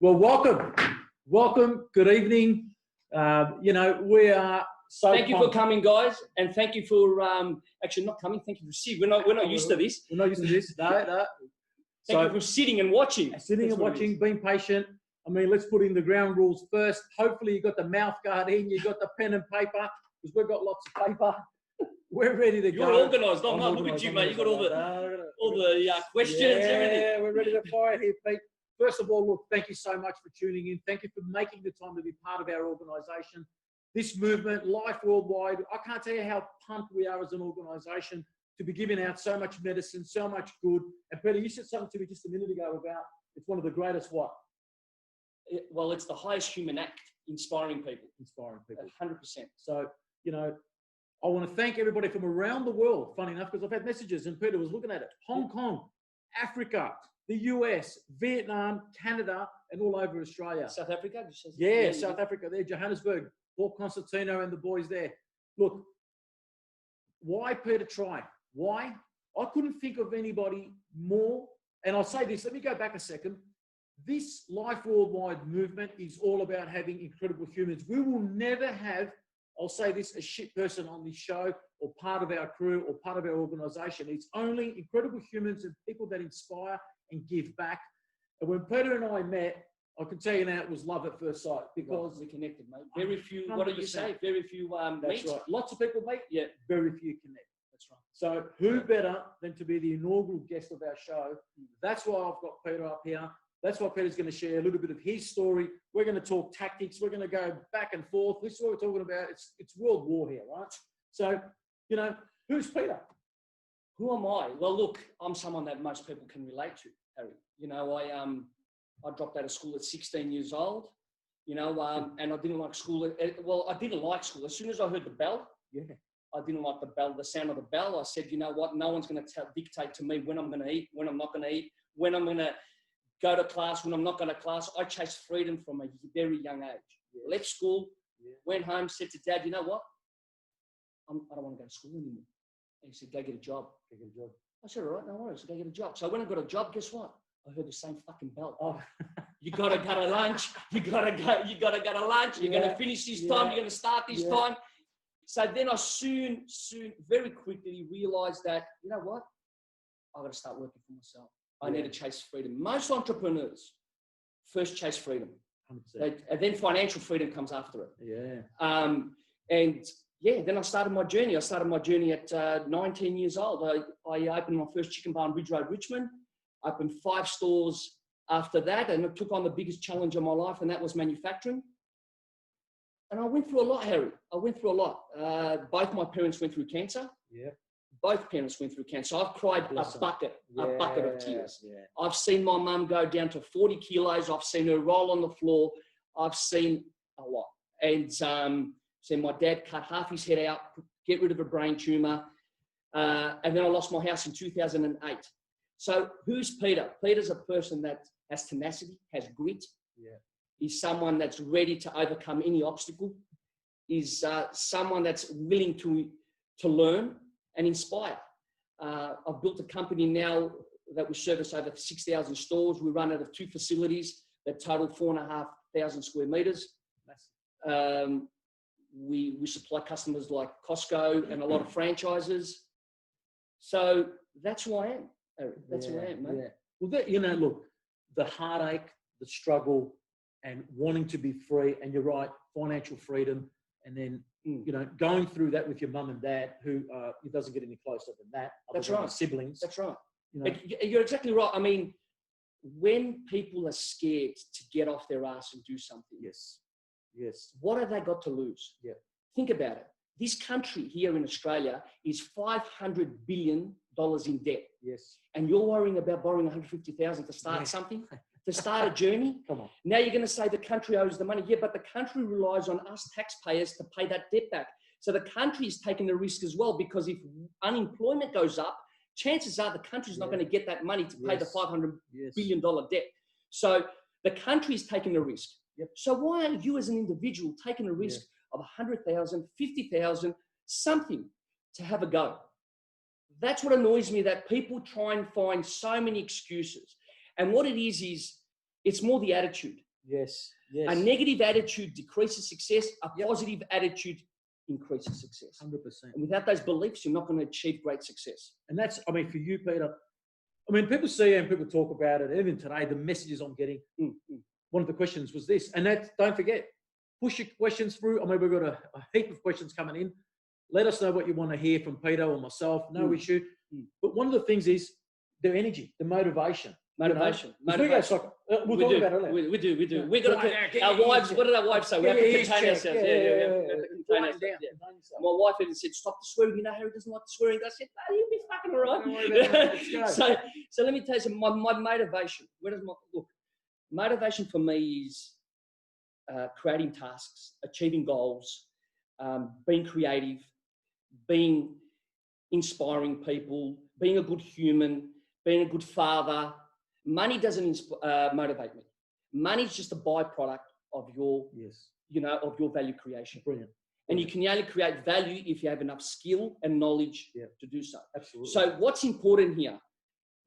Well, welcome. Good evening. We are so. Thank you for coming, guys, and thank you for actually not coming. Thank you for sitting. We're not used to this. We're not used to this. No. Thank you for sitting and watching. Being patient. I mean, let's put in the ground rules first. Hopefully, you got the mouth guard in. You got the pen and paper because we've got lots of paper. We're ready to go. You're organised. Look at you, mate. You got all the questions. Everything. Yeah, we're ready to fire here, Pete. First of all, look, thank you so much for tuning in. Thank you for making the time to be part of our organisation. This movement, Life Worldwide, I can't tell you how pumped we are as an organisation to be giving out so much medicine, so much good. And Peter, you said something to me just a minute ago about it's one of the greatest what? Well, it's the highest human act, inspiring people. 100%. So, I want to thank everybody from around the world, funny enough, because I've had messages and Peter was looking at it. Hong Kong, Africa, the US, Vietnam, Canada, and all over Australia. South Africa? Yeah, South Africa there, Johannesburg, Port Constantino and the boys there. Look, why Peter try? Why? I couldn't think of anybody more. And I'll say this, let me go back a second. This Life Worldwide movement is all about having incredible humans. We will never have, I'll say this, a shit person on this show or part of our crew or part of our organisation. It's only incredible humans and people that inspire and give back. And when Peter and I met, I can tell you now it was love at first sight because we connected, mate. Very few. 100%. What do you say? Very few That's meet. Right. Lots of people meet. Yeah. Very few connect. That's right. So who better than to be the inaugural guest of our show? That's why I've got Peter up here. That's why Peter's going to share a little bit of his story. We're going to talk tactics. We're going to go back and forth. This is what we're talking about. It's world war here, right? So, who's Peter? Who am I? Well, look, I'm someone that most people can relate to, Harry. I dropped out of school at 16 years old, and I didn't like school. Well, I didn't like school. As soon as I heard the bell, I didn't like the sound of the bell. I said, you know what? No one's going to dictate to me when I'm going to eat, when I'm not going to eat, when I'm going to go to class, when I'm not going to class. I chased freedom from a very young age. Left school, went home, said to Dad, you know what? I don't want to go to school anymore. And he said, go get a job. I said, all right, no worries, go get a job. So I went and got a job. Guess what? I heard the same fucking bell. Oh, you gotta go to lunch. You gotta go to lunch. You're gonna finish this time. You're gonna start this time. So then I soon, very quickly realized that, you know what? I gotta start working for myself. I need to chase freedom. Most entrepreneurs first chase freedom. 100%. And then financial freedom comes after it. Then I started my journey. I started my journey at 19 years old. I opened my first chicken bar on Ridge Road, Richmond. Opened 5 stores after that, and I took on the biggest challenge of my life, and that was manufacturing. And I went through a lot, Harry. Both my parents went through cancer. Yeah. Both parents went through cancer. I've cried a bucket of tears. Yeah. I've seen my mum go down to 40 kilos. I've seen her roll on the floor. I've seen a lot. And seen my dad cut half his head out, get rid of a brain tumor. And then I lost my house in 2008. So who's Peter? Peter's a person that has tenacity, has grit. Yeah. He's someone that's ready to overcome any obstacle. He's someone that's willing to learn and inspire. I've built a company now that we service over 6,000 stores. We run out of 2 facilities that total 4,500 square meters. We supply customers like Costco and a lot of franchises. So that's who I am. That's who I am, mate. Yeah. Well, look, the heartache, the struggle, and wanting to be free, and you're right, financial freedom, and then, going through that with your mum and dad, who it doesn't get any closer than that. That's right. Siblings. That's right. You're exactly right. I mean, when people are scared to get off their ass and do something, yes, what have they got to lose? Yeah. Think about it. This country here in Australia is $500 billion in debt. Yes. And you're worrying about borrowing $150,000 to start something, to start a journey. Come on. Now you're going to say the country owes the money. Yeah, but the country relies on us taxpayers to pay that debt back. So the country is taking the risk as well, because if unemployment goes up, chances are the country's not going to get that money to pay the $500 billion debt. So the country is taking the risk. Yep. So why aren't you as an individual taking a risk of 100,000, 50,000, something to have a go? That's what annoys me, that people try and find so many excuses. And what it is it's more the attitude. Yes. A negative attitude decreases success. A positive attitude increases success. 100%. And without those beliefs, you're not going to achieve great success. And that's, I mean, for you, Peter, I mean, people see it and people talk about it. Even today, the messages I'm getting, one of the questions was this. And that's, don't forget, push your questions through. I mean, we've got a heap of questions coming in. Let us know what you want to hear from Peter or myself. No issue. But one of the things is their energy, the motivation. Motivation. You know? Motivation. We'll talk about it later. We do. We're going to, our wives, what did our wives say? We have to contain ourselves. My wife even said, stop the swearing. You know, Harry doesn't like the swearing. I said, no, you'll be fucking all right. So let me tell you some, my motivation. Where does look, motivation for me is creating tasks, achieving goals, being creative, being inspiring people, being a good human, being a good father. Money doesn't motivate me. Money is just a byproduct of your, of your value creation. Brilliant. And you can only create value if you have enough skill and knowledge to do so. Absolutely. So what's important here?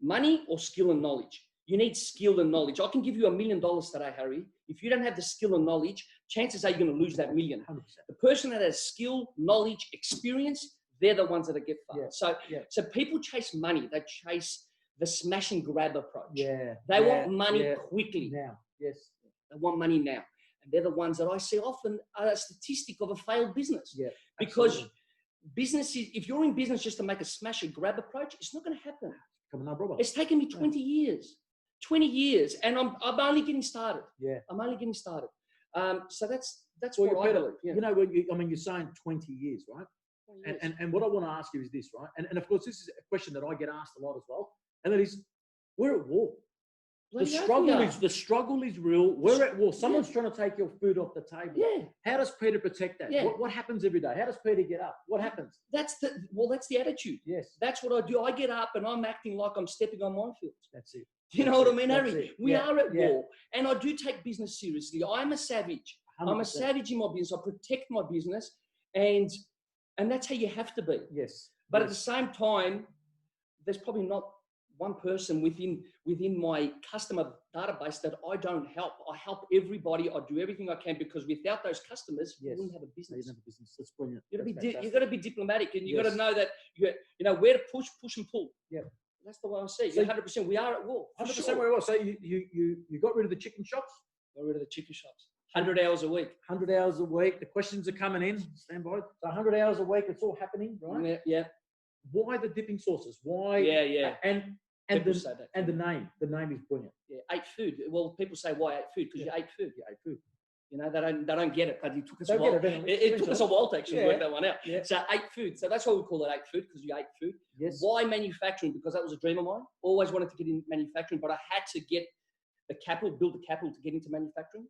Money or skill and knowledge? You need skill and knowledge. I can give you $1 million today, Harry. If you don't have the skill and knowledge, chances are you're going to lose that million. 100%. The person that has skill, knowledge, experience, they're the ones that get far. So people chase money. They chase the smash and grab approach. They want money quickly. Now. Yes. They want money now. And they're the ones that I see often are a statistic of a failed business. Yeah. Because business is, if you're in business just to make a smash and grab approach, it's not going to happen. It's taken me 20 years. 20 years. And I'm only getting started. Yeah. I'm only getting started. So that's well, what I believe. You know, you're saying 20 years, right? And what I want to ask you is this, right? And of course, this is a question that I get asked a lot as well. And that is, we're at war. The struggle is real. We're at war. Someone's trying to take your food off the table. Yeah. How does Peter protect that? What happens every day? How does Peter get up? What happens? That's the attitude. Yes. That's what I do. I get up and I'm acting like I'm stepping on minefields. That's it. You know what I mean, Harry? We are at war. And I do take business seriously. I'm a savage. 100%. I'm a savage in my business. I protect my business. And that's how you have to be. Yes. But at the same time, there's probably not one person within my customer database that I don't help. I help everybody. I do everything I can, because without those customers, you wouldn't have a business. You don't have a business. That's brilliant. You've got to be diplomatic, and you've got to know that you know where to push and pull. Yeah. That's the way I see it. 100%. We are at war. 100% we're at war. So you got rid of the chicken shops? Got rid of the chicken shops. 100 hours a week. 100 hours a week. The questions are coming in. Stand by. So 100 hours a week. It's all happening, right? Yeah. Why the dipping sauces? Why? Yeah. And the name. The name is brilliant. Yeah. Ate food. Well, people say why ate food? Because you ate food. You ate food. You know, they don't get it, but it took us a while. It took us a while to actually work that one out. Yeah. So ate food. So that's why we call it ate food, because you ate food. Yes. Why manufacturing? Because that was a dream of mine. Always wanted to get in manufacturing, but I had to get the capital, build the capital to get into manufacturing.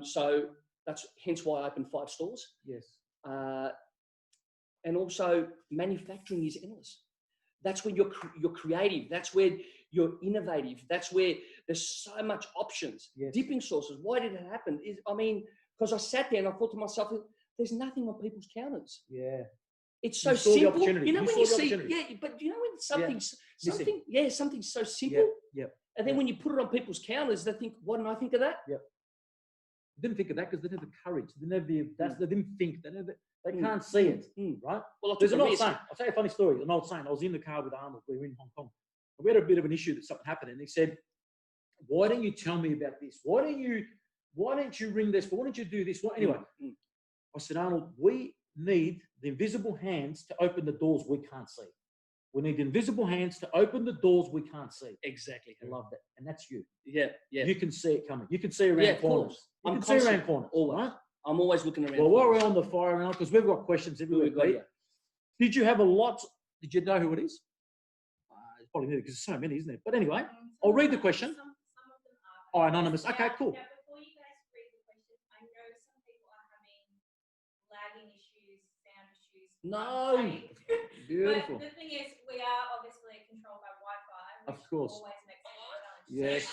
So that's hence why I opened 5 stores. Yes. And also manufacturing is endless. That's where you're creative. That's where you're innovative. That's where there's so much options. Yes. Dipping sauces. Why did it happen? Because I sat there and I thought to myself, there's nothing on people's counters. Yeah. It's so simple. You know when you see, but you know when something's so simple. Yeah. And then when you put it on people's counters, they think, why didn't I think of that? Yep. Didn't think of that because they didn't have the courage. They didn't have they didn't think. They can't see it, right? Well, there's an old saying. I'll tell you a funny story. An old saying. I was in the car with Arnold. We were in Hong Kong. We had a bit of an issue that something happened, and he said, "Why don't you tell me about this? Why don't you ring this? Why don't you do this?" Well, anyway, I said, Arnold, we need the invisible hands to open the doors we can't see. We need invisible hands to open the doors we can't see. Exactly. I love that. And that's you. Yeah. You can see it coming. You can see around corners. You can see around corners. Always. Right? I'm always looking around. Well, while we're on the fire, because we've got questions everywhere. Did you have a lot? Did you know who it is? It's probably new because there's so many, isn't there? But anyway, I'll read the question. Some of them are. Oh, anonymous. Okay, cool. Now, before you guys read the question, I know some people are having lagging issues, sound issues. No. Beautiful. But the thing is, we are obviously controlled by Wi-Fi, which of course. always makes it a challenge. Yes.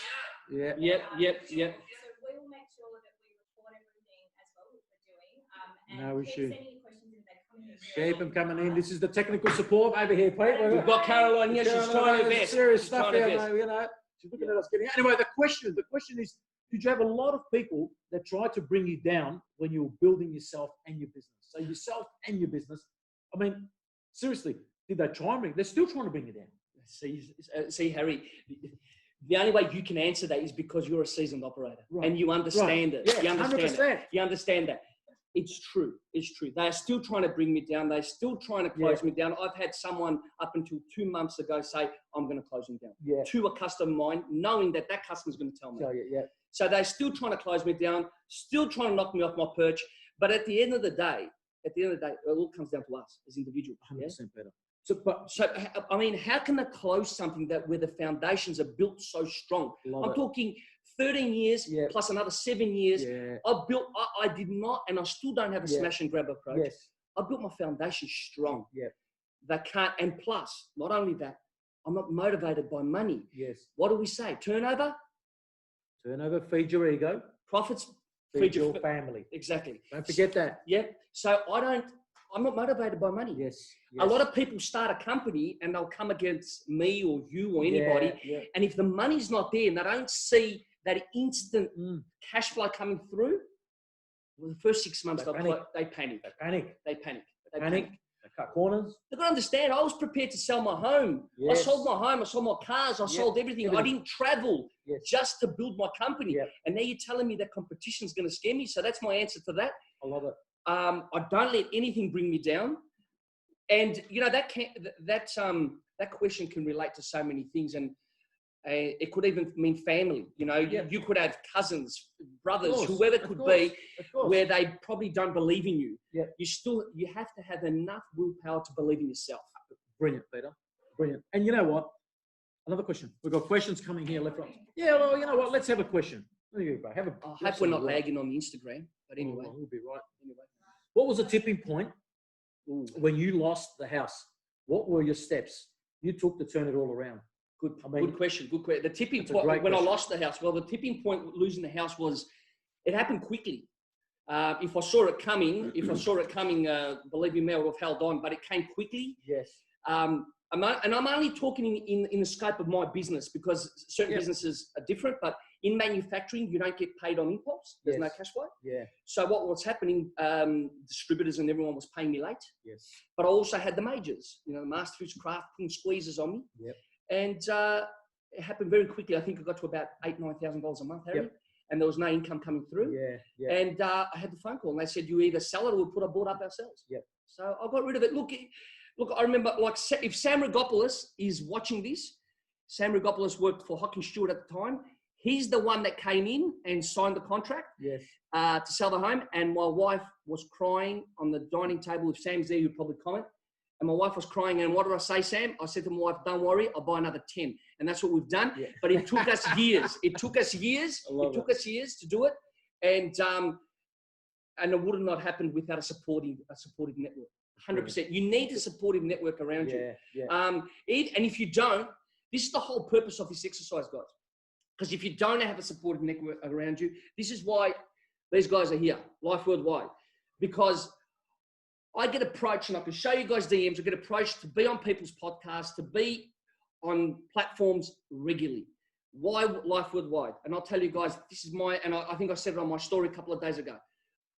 Yep. So we will make sure that we record everything as well, which we're doing. And no issue. keep sending questions in. They're coming in. Keep them coming in. This is the technical support over here, Pete. We've got Caroline here. She's trying her best. Serious stuff here, you know. She's looking at us getting. Anyway, the question is, did you have a lot of people that tried to bring you down when you were building yourself and your business? So yourself and your business. I mean, seriously, did they try and bring? They're still trying to bring you down. See, Harry, the only way you can answer that is because you're a seasoned operator and you understand it. Yeah, you understand 100%. it. You understand that. It's true. It's true. They are still trying to bring me down. They're still trying to close me down. I've had someone up until 2 months ago say, I'm going to close them down. Yeah. To a customer of mine, knowing that that customer's going to tell me. Yeah. So they're still trying to close me down, still trying to knock me off my perch. But at the end of the day, it all comes down to us as individuals. 100% better. So, I mean, how can they close something where the foundations are built so strong? I'm talking 13 years plus another 7 years. Yeah. I did not, and I still don't have a smash and grab approach. Yes. I built my foundation strong. Yeah. They can't, and plus, not only that, I'm not motivated by money. Yes. What do we say? Turnover feed your ego. Profits feed your family. Exactly. Don't forget that. Yeah. So I'm not motivated by money. Yes. A lot of people start a company and they'll come against me or you or anybody. Yeah. And if the money's not there and they don't see that instant cash flow coming through, well, the first 6 months they panic. They panic. They cut corners. They've got to understand, I was prepared to sell my home. Yes. I sold my home. I sold my cars. I sold everything. I didn't travel just to build my company. Yep. And now you're telling me that competition is going to scare me. So that's my answer to that. I love it. I don't let anything bring me down. And, you know, that question can relate to so many things. And it could even mean family. You know, you could have cousins, brothers, whoever it could be, where they probably don't believe in you. Yeah. You have to have enough willpower to believe in yourself. Brilliant, Peter. Brilliant. And you know what? Another question. We've got questions coming here left, right. Yeah, well, you know what? Let's have a question. There you go. I hope we're not lagging on the Instagram. But anyway. We'll be right. Anyway. What was the tipping point when you lost the house? What were your steps you took to turn it all around? Good question. The tipping point when I lost the house. Well, the tipping point losing the house was, it happened quickly. If I saw it coming, believe me, I would have held on. But it came quickly. Yes. I'm only talking in the scope of my business because certain businesses are different. But in manufacturing, you don't get paid on impulse. There's no cash flow. Yeah. So what was happening? Distributors and everyone was paying me late. Yes. But I also had the majors. You know, the Master Foods, Kraft putting squeezes on me. Yep. And it happened very quickly. I think I got to about $8,000-9,000 a month, Harry. Yep. And there was no income coming through. Yeah. And I had the phone call, and they said, you either sell it or we'll put a board up ourselves. Yep. So I got rid of it. Look, I remember, like, if Sam Rigopoulos is watching this, Sam Rigopoulos worked for Hawking Stewart at the time. He's the one that came in and signed the contract to sell the home. And my wife was crying on the dining table. If Sam's there, you'd probably comment. And my wife was crying. And what did I say, Sam? I said to my wife, don't worry, I'll buy another 10. And that's what we've done. Yeah. But it took us years. It took us years to do it. And it would have not happened without a supportive network. 100%. You need a supportive network around you. Yeah. And if you don't, this is the whole purpose of this exercise, guys. Because if you don't have a supportive network around you, this is why these guys are here, Life Worldwide. Because I get approached, and I can show you guys DMs, I get approached to be on people's podcasts, to be on platforms regularly. Why Life Worldwide? And I'll tell you guys, this is and I think I said it on my story a couple of days ago.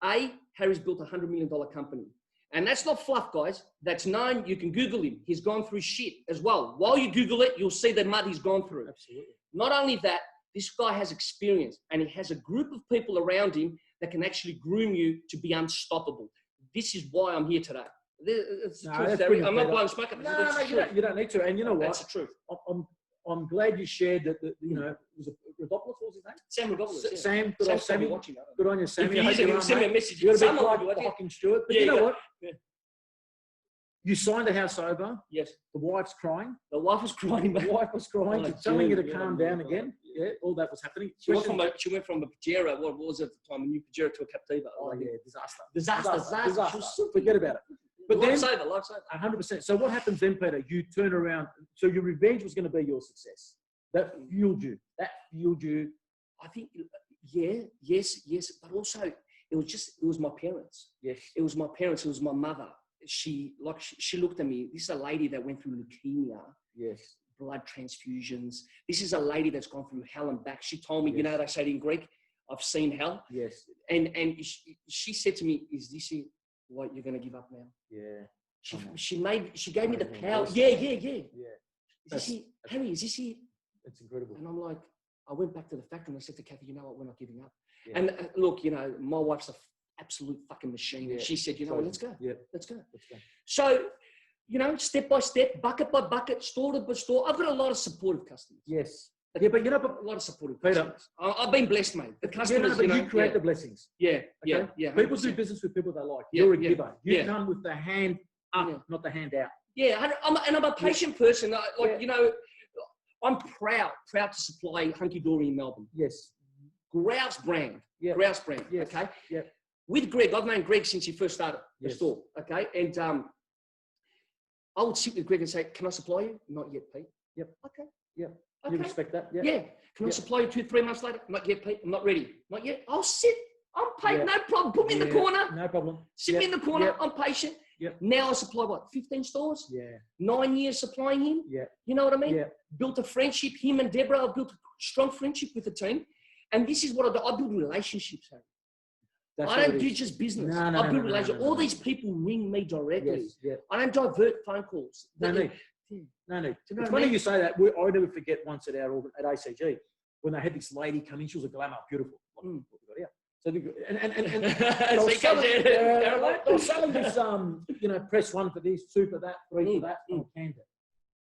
Harry's built a $100 million company. And that's not fluff, guys. That's known. You can Google him. He's gone through shit as well. While you Google it, you'll see the mud he's gone through. Absolutely. Not only that, this guy has experience, and he has a group of people around him that can actually groom you to be unstoppable. This is why I'm here today. It's the truth, Harry. I'm not blowing smoke up. No, you don't need to. And you know what? That's the truth. I'm glad you shared that. You know, was it Rodopoulos? What was his name? Sam Rodopoulos. Sam. Good on Sammy. Good on you, Sammy. If you send me a message, you're going to be like Hawking Stewart. But you know what? Yeah. You signed the house over. Yes. The wife's crying. The wife was crying. The wife was crying, telling you to calm down again. Yeah, all that was happening. She went from a Pajero, what was it at the time, a new Pajero to a Captiva. Oh, yeah, disaster. Forget about it. But lifesaver. 100%. So what happens then, Peter? You turn around. So your revenge was going to be your success. That fueled you. I think, yes. But also, it was my parents. Yes. It was my parents. It was my mother. She looked at me. This is a lady that went through leukemia. Yes. Blood transfusions. This is a lady that's gone through hell and back. She told me, you know, they say it in Greek, I've seen hell. Yes. And she said to me, "Is this it? What, you're going to give up now?" Yeah. She gave me the power. Awesome. Yeah. Yeah. Is this it? Harry, is this it? It's incredible. And I'm like, I went back to the factory and I said to Kathy, "You know what? We're not giving up." Yeah. And look, you know, my wife's an absolute fucking machine. Yeah. She said, "You know what? Let's go. Yeah. Let's go." Let's go. So, you know, step by step, bucket by bucket, store by store. I've got a lot of supportive customers. Yes. Yeah, but you know, A lot of supportive Peter, customers. I've been blessed, mate. The customers, you create the blessings. Yeah. People do business with people they like. Yeah, You're a yeah, giver. You yeah. come with the hand up, not the hand out. Yeah, I'm a patient person. You know, I'm proud to supply Hunky Dory in Melbourne. Yes. Grouse brand. Yeah. Grouse brand. Yes. Okay. Yeah. With Greg, I've known Greg since he first started the Yes. store. Okay. And I would sit with Greg and say, "Can I supply you?" "Not yet, Pete." Yep. Okay. Yep. Okay. You respect that? Yeah. Yeah. "Can I supply you 2-3 months later?" "Not yet, Pete. I'm not ready." "Not yet." "I'll sit. I'm patient. Yeah. No problem. Put me in the corner. No problem. Sit me in the corner. Yep. I'm patient." Yep. Now I supply what? 15 stores? Yeah. 9 years supplying him? Yeah. You know what I mean? Yeah. Built a friendship. Him and Deborah have built a strong friendship with the team. And this is what I do. I build relationships, Harry. I don't do just business. I build relationships. All these people ring me directly. Yes. Yeah. I don't divert phone calls. No need. No need. It's funny you say that. I never forget once at ACG when they had this lady come in. She was a glamour, beautiful. What we got here. So I was selling this, you know, press 1 for this, 2 for that, 3 for that, and I canned it.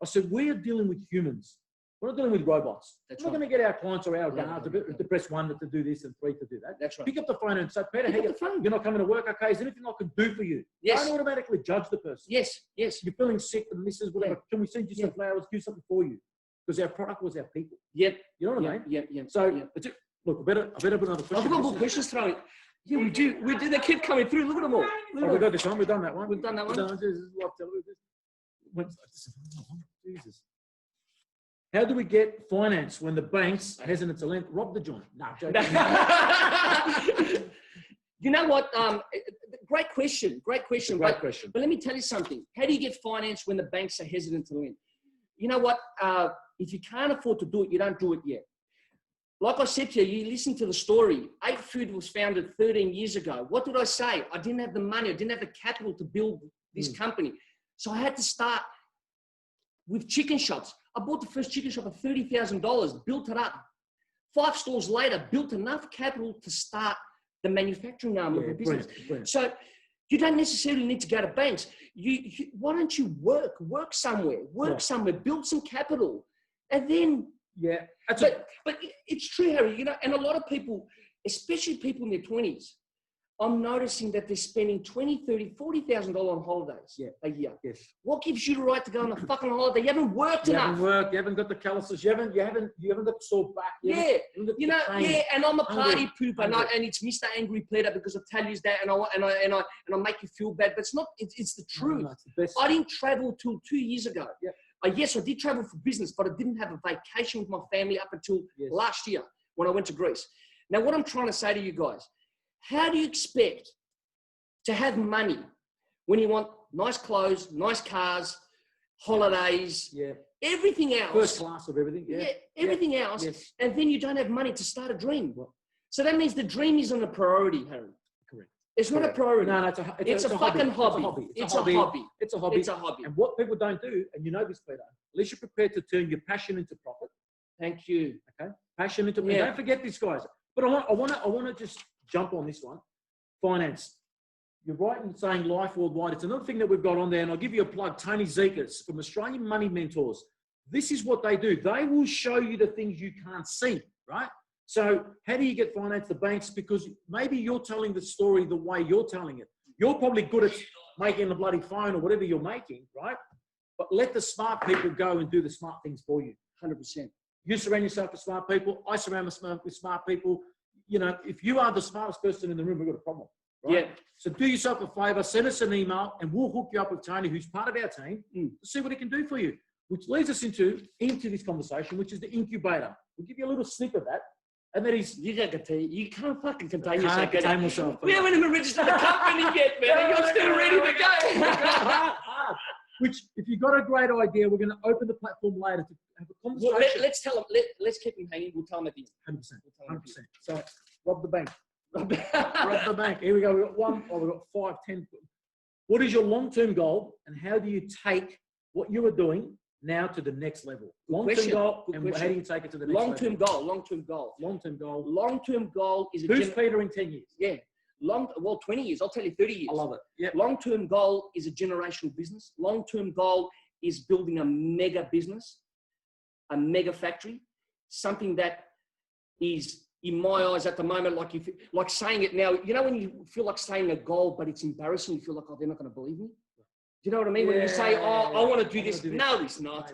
I said, we are dealing with humans. We're not dealing with robots. We're not going to get our clients or our guards to press 1 to do this and 3 to do that. That's right. Pick up the phone and say, "Peter, hey, you're not coming to work, okay? Is there anything I can do for you?" Yes. Don't automatically judge the person. Yes. You're feeling sick and this is whatever. Can we send you some flowers, do something for you? Because our product was our people. Yep. You know what I mean? Yeah. So, look, I better put another question. I've got more questions thrown. Yeah, we do. They keep coming through. Look at them all. We've got this one. We've done that one. We've done that one. Jesus. How do we get finance when the banks are hesitant to lend? Rob the joint. Nah, joking. You know what? Great question. Great question. Great question. But let me tell you something. How do you get finance when the banks are hesitant to lend? You know what? If you can't afford to do it, you don't do it yet. Like I said to you, you listen to the story. 8 Food was founded 13 years ago. What did I say? I didn't have the money. I didn't have the capital to build this company. So I had to start with chicken shops. I bought the first chicken shop for $30,000, built it up. 5 stores later, built enough capital to start the manufacturing arm of the business. Brilliant. So you don't necessarily need to go to banks. Why don't you work somewhere, build some capital, and then. Yeah. But it's true, Harry, you know, and a lot of people, especially people in their 20s, I'm noticing that they're spending $20,000, $30,000, $40,000 on holidays a year. Yes. What gives you the right to go on a fucking holiday? You haven't worked enough. You haven't got the calluses. You haven't got the sore back. And I'm a party pooper, and it's Mr. Angry Peter because I tell you that, and I make you feel bad, but it's not. It's the truth. No, it's the best. I didn't travel till 2 years ago. Yeah. Yes, I did travel for business, but I didn't have a vacation with my family up until last year when I went to Greece. Now, what I'm trying to say to you guys, how do you expect to have money when you want nice clothes, nice cars, holidays, everything else? First class of everything. Everything else, and then you don't have money to start a dream. So that means the dream isn't a priority, Harry. Correct. It's not a priority. No, it's a fucking hobby. It's a hobby. It's a hobby. And what people don't do, and you know this, Peter, unless you're prepared to turn your passion into profit. Thank you. Okay, passion into. And don't forget this, guys. But I want to just jump on this one. Finance. You're right in saying life worldwide. It's another thing that we've got on there, and I'll give you a plug. Tony Zekas from Australian Money Mentors. This is what they do. They will show you the things you can't see, right? So how do you get finance? The banks, because maybe you're telling the story the way you're telling it. You're probably good at making the bloody phone or whatever you're making, right? But let the smart people go and do the smart things for you. 100%. You surround yourself with smart people. I surround myself with smart people. You know, if you are the smartest person in the room, we've got a problem, right? Yeah. So do yourself a favor, send us an email, and we'll hook you up with Tony, who's part of our team, to see what he can do for you. Which leads us into this conversation, which is the incubator. We'll give you a little snip of that. And that is, you can't fucking contain yourself. Can't contain myself. We haven't even registered the company yet, man. You're still ready to go. Which, if you've got a great idea, we're going to open the platform later to have a conversation. Well, let's tell them. Let's keep him hanging. We'll tell them at the end. 100%. So, Rob the bank. Rob the bank. Here we go. We've got 1. Oh, we've got 5, 10. What is your long-term goal, and how do you take what you are doing now to the next level? Long-term goal, and how do you take it to the next level? Long-term goal. Long-term goal. Long-term goal. Long-term goal is Who's Peter in 10 years? Yeah. 20 years. I'll tell you 30 years. I love it. Yeah. Long-term goal is a generational business. Long-term goal is building a mega business, a mega factory, something that is, in my eyes at the moment, like saying it now, you know, when you feel like saying a goal, but it's embarrassing, you feel like, oh, they're not going to believe me. Do you know what I mean? When you say, oh, I want to do this. No, it's not.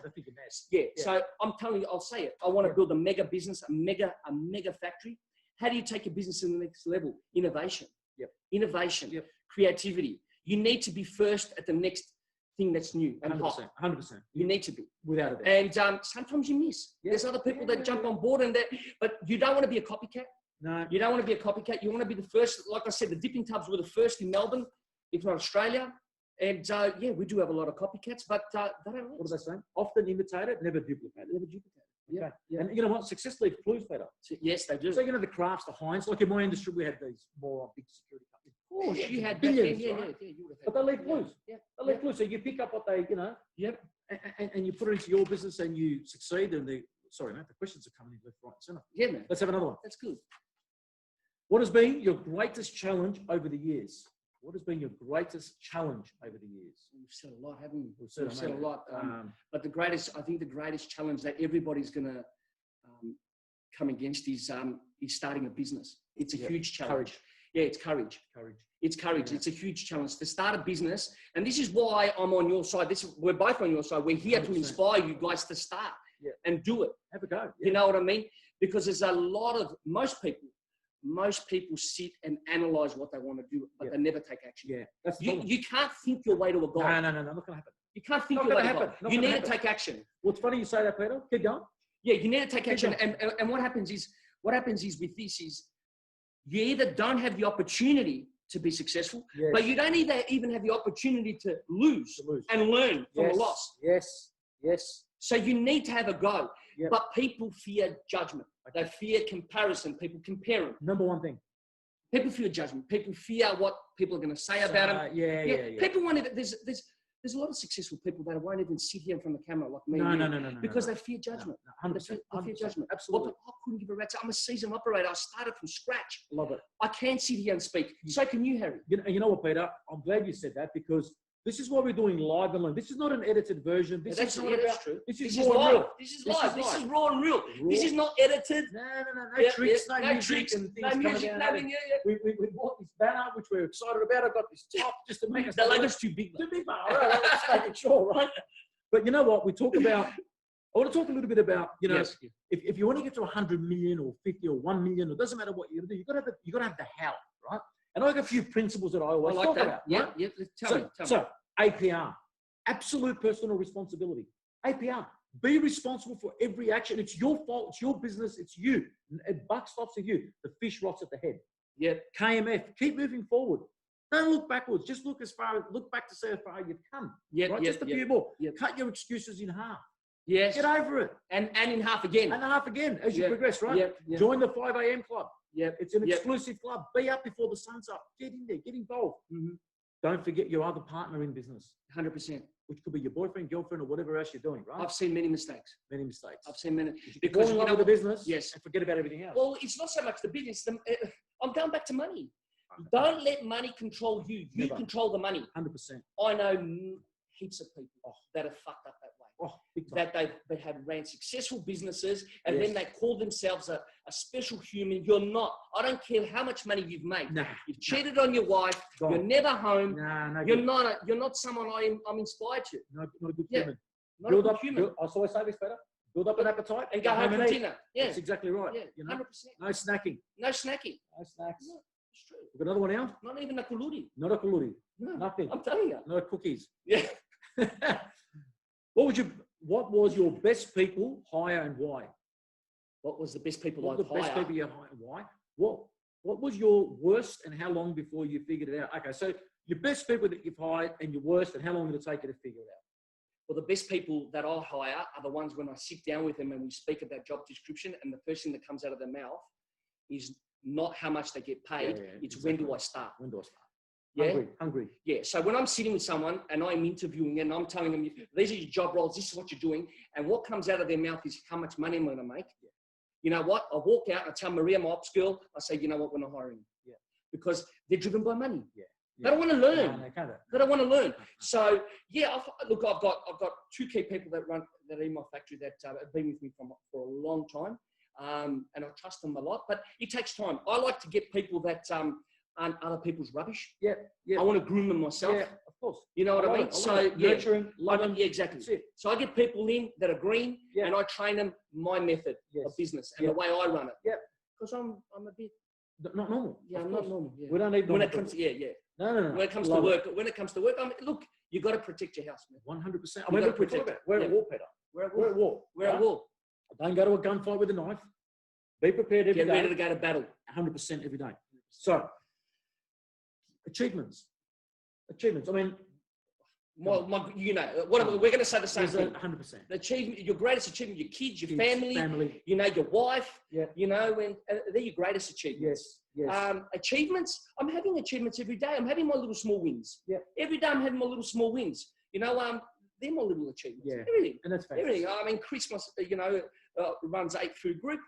Yeah. So I'm telling you, I'll say it. I want to build a mega business, a mega factory. How do you take your business to the next level? Innovation. Yep. Innovation. Yep. Creativity. You need to be first at the next thing that's new and 100%. hot. 100%. You need to be. Without a doubt. And sometimes you miss. Yeah. There's other people that jump on board but you don't want to be a copycat. No. You don't want to be a copycat. You want to be the first. Like I said, the dipping tubs were the first in Melbourne, if not Australia. And yeah, we do have a lot of copycats, but they don't. What are they saying? Often imitated, never duplicated. Never duplicate. Okay. Yeah. And you know what? Success leaves clues, Peter. Yes, they do. So you know the crafts, the Heinz. Like in my industry, we had these more big security companies. Oh, she had billions, yeah, right? yeah, you would have But they leave clues. Yeah. They leave clues. So you pick up what they, you know. Yep. And you put it into your business and you succeed. And sorry, mate, the questions are coming in left, right, and centre. Yeah, man. Let's have another one. That's good. What has been your greatest challenge over the years? What has been your greatest challenge over the years? We've said a lot, haven't we? We've said a lot. But I think the greatest challenge that everybody's going to come against is starting a business. It's a huge challenge. Courage. Yeah, it's courage. Courage. It's courage. Yeah. It's a huge challenge to start a business. And this is why I'm on your side. We're both on your side. We're here 100%. to inspire you guys to start and do it. Have a go. Yeah. You know what I mean? Because there's a lot of, most people sit and analyze what they want to do, but they never take action. Yeah. That's the You can't think your way to a goal. No, not going to happen. You can't think Not your way to gonna a goal. happen. Not You gonna need happen. to take action. Well, it's funny you say that, Peter. Keep going. Yeah, you need to take action. And what happens is with this is you either don't have the opportunity to be successful, but you don't even have the opportunity to lose. And learn from a loss. Yes. Yes. So you need to have a go. Yep. But people fear judgment. They fear comparison. People compare them. Number one thing. People fear judgment. People fear what people are going to say about them. Yeah. People won't even, there's a lot of successful people that won't even sit here in front of the camera like me. No. Because they fear judgment. 100%. They fear judgment. Absolutely. I couldn't give a rat's. I'm a seasoned operator. I started from scratch. Love it. I can't sit here and speak. So can you, Harry. You know what, Peter? I'm glad you said that because this is what we're doing live and learn. This is not an edited version. This is not about. True. This is live. real. This is live. This is raw and real. This is not edited. No tricks, no music tricks, and things no music, coming out. We bought this banner, which we're excited about. I got this top just to make us. The logo's too big. Too big, man. All right, let's make it sure, right? But you know what? We talk about. I want to talk a little bit about, you know, if you want to get to 100 million or 50 or 1 million, it doesn't matter what you're going to do. You got to have the how, right? And I got a few principles that I always talk about. Yeah. Tell me. So APR, absolute personal responsibility. APR, be responsible for every action. It's your fault. It's your business. It's you. It buck stops at you. The fish rots at the head. Yeah. KMF, keep moving forward. Don't look backwards. Just look back to see how far you've come. Yeah. Right? Just a few more. Cut your excuses in half. Yes. Get over it. And in half again. And half again as you progress, right? Join the 5 a.m. club. Yeah. It's an exclusive club. Be up before the sun's up. Get in there. Get involved. Mm-hmm. Don't forget your other partner in business. 100%. Which could be your boyfriend, girlfriend, or whatever else you're doing, right? I've seen many mistakes. I've seen many. Because you know the business. Yes. And forget about everything else. Well, it's not so much the business. I'm going back to money. Don't let money control you. You control the money. 100%. I know heaps of people that have fucked up that way. That they have ran successful businesses and then they call themselves a special human. You're not. I don't care how much money you've made. You've cheated on your wife. You're never home. You're not someone I'm inspired to. Not a good human. Not a good human. I always say this, better. Build up an appetite and go home for dinner. Yeah, that's exactly right. Yeah, you know? 100%. No snacking. No snacking. No snacks. No, it's true. We've got another one now. Not even a kuluri. Not a kuluri. No, nothing. I'm telling you. No cookies. Yeah. What was your best people hire and why? What was the best people What was the best people you hired and why? What was your worst and how long before you figured it out? Okay, so your best people that you've hired and your worst and how long did it take you to figure it out? Well, the best people that I hire are the ones when I sit down with them and we speak about job description and the first thing that comes out of their mouth is not how much they get paid. It's exactly. when do I start? When do I start? Yeah. Hungry. Yeah. So when I'm sitting with someone and I'm interviewing and I'm telling them, these are your job roles, this is what you're doing, and what comes out of their mouth is how much money am I going to make? Yeah. You know what? I walk out and I tell Maria, my ops girl, I say, you know what, we're not hiring. Yeah. Because they're driven by money. Yeah. They don't want to learn. No, they can't. They don't want to learn. So yeah, I've got 2 key people that are in my factory that have been with me for a long time, and I trust them a lot. But it takes time. I like to get people that aren't other people's rubbish. Yeah. I want to groom them myself. Yeah, of course. You know what I mean? So yeah, nurturing, loving. yeah, exactly. That's it. So I get people in that are green, Yeah. and I train them my method Yes. of business and Yeah. the way I run it. Yeah. Because I'm a bit Not normal. yeah, Of I'm not course. normal. Yeah. We don't need When normal it comes people. to yeah. No. When it comes to Love work, I mean, look, you got to protect your house, man. 100%. I You mean, gotta look, we talk protect about it. we're Yeah. at war, Peter. We're at We're war. at war. We're at right? war. Don't go to a gunfight with a knife. Be prepared every Get ready day. to go to battle. 100% every day. So, achievements. I mean, You know, we're going to say the same thing. 100%. Your greatest achievement, your kids, your Kids, family, you know, your wife, Yeah. you know, and they're your greatest achievements. Yes. Achievements, I'm having achievements every day. I'm having my little small wins. Yeah. Every day I'm having my little small wins. You know, they're my little achievements. Yeah. Everything. And that's fantastic. Everything. I mean, Chris, you know, runs 8 Food Group.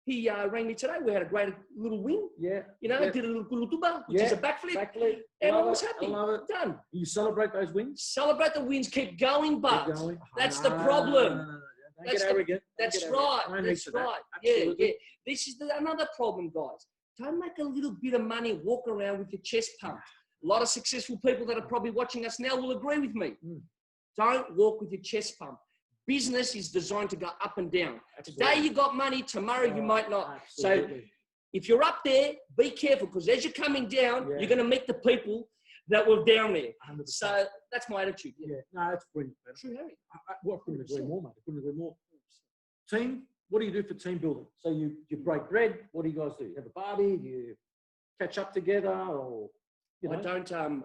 He rang me today. We had a great little win. Yeah. You know, Yeah. did a little tuba, which is a backflip. Exactly. And I Love was it. happy. I love it. Done. You celebrate those wins? Celebrate the wins. Keep going, but Keep going. that's the No, problem. no. Don't That's get arrogant. Don't That's get right. arrogant. No need That's for that. right. Absolutely. Yeah. This is another problem, guys. Don't make a little bit of money, walk around with your chest pumped. A lot of successful people that are probably watching us now will agree with me. Don't walk with your chest pumped. Business is designed to go up and down. Absolutely. Today you got money, tomorrow you might not. Absolutely. So if you're up there, be careful, because as you're coming down, Yeah. you're going to meet the people that were down there. 100%. So that's my attitude. Yeah. Yeah. No, that's brilliant. True, Harry. I couldn't agree more, mate. I couldn't agree more. Team, what do you do for team building? So you break bread. What do you guys do? You have a party? Do you catch up together, or you know? I don't.